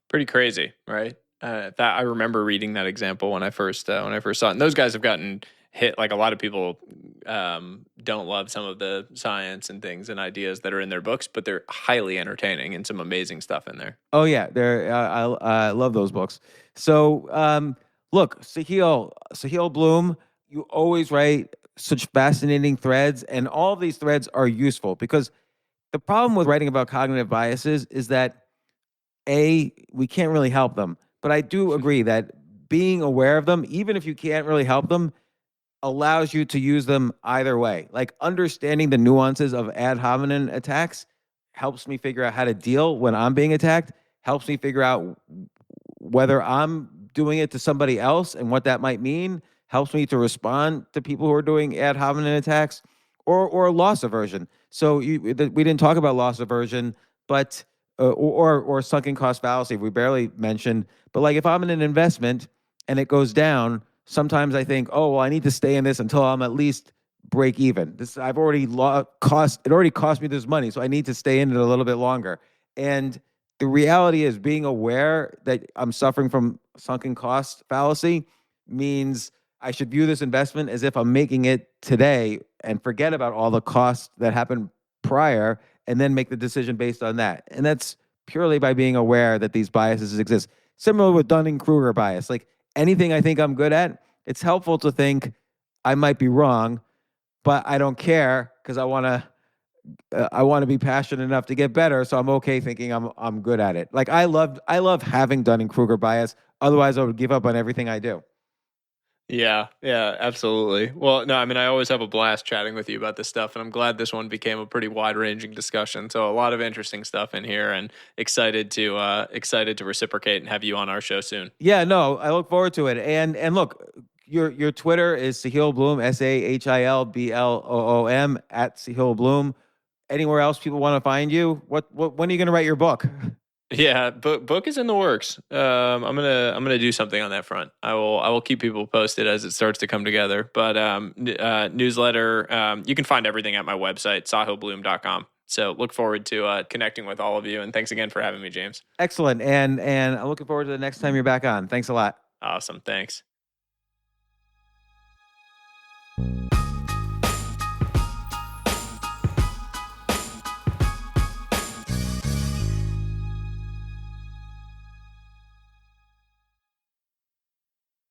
Pretty crazy, right? That I remember reading that example when I first saw it. And those guys have gotten hit, like a lot of people don't love some of the science and things and ideas that are in their books, but they're highly entertaining and some amazing stuff in there. Oh yeah, I love those books. So look, Sahil Bloom, you always write such fascinating threads, and all of these threads are useful because the problem with writing about cognitive biases is that we can't really help them. But I do agree that being aware of them, even if you can't really help them, allows you to use them either way. Like understanding the nuances of ad hominem attacks helps me figure out how to deal when I'm being attacked, helps me figure out whether I'm doing it to somebody else and what that might mean, helps me to respond to people who are doing ad hominem attacks or loss aversion. So we didn't talk about loss aversion, but or sunken cost fallacy we barely mentioned. But like if I'm in an investment and it goes down, sometimes I think, oh well, I need to stay in this until I'm at least break even. I've already it already cost me this money, so I need to stay in it a little bit longer. And the reality is being aware that I'm suffering from sunken cost fallacy means I should view this investment as if I'm making it today and forget about all the costs that happened prior and then make the decision based on that. And that's purely by being aware that these biases exist. Similar with Dunning-Kruger bias. Like anything I think I'm good at, it's helpful to think I might be wrong, but I don't care because I want to be passionate enough to get better, so I'm okay thinking I'm good at it. Like I love having Dunning-Kruger bias. Otherwise, I would give up on everything I do. Yeah, yeah, absolutely. Well, no, I mean, I always have a blast chatting with you about this stuff, and I'm glad this one became a pretty wide-ranging discussion. So a lot of interesting stuff in here, and excited to reciprocate and have you on our show soon. Yeah, no, I look forward to it. And look, your Twitter is Sahil Bloom, SAHILBLOOM at Sahil Bloom. Anywhere else people want to find you? When are you going to write your book? Yeah, book is in the works. I'm gonna do something on that front. I will keep people posted as it starts to come together. But newsletter, you can find everything at my website, sahilbloom.com. So look forward to connecting with all of you. And thanks again for having me, James. Excellent. And I'm looking forward to the next time you're back on. Thanks a lot. Awesome. Thanks.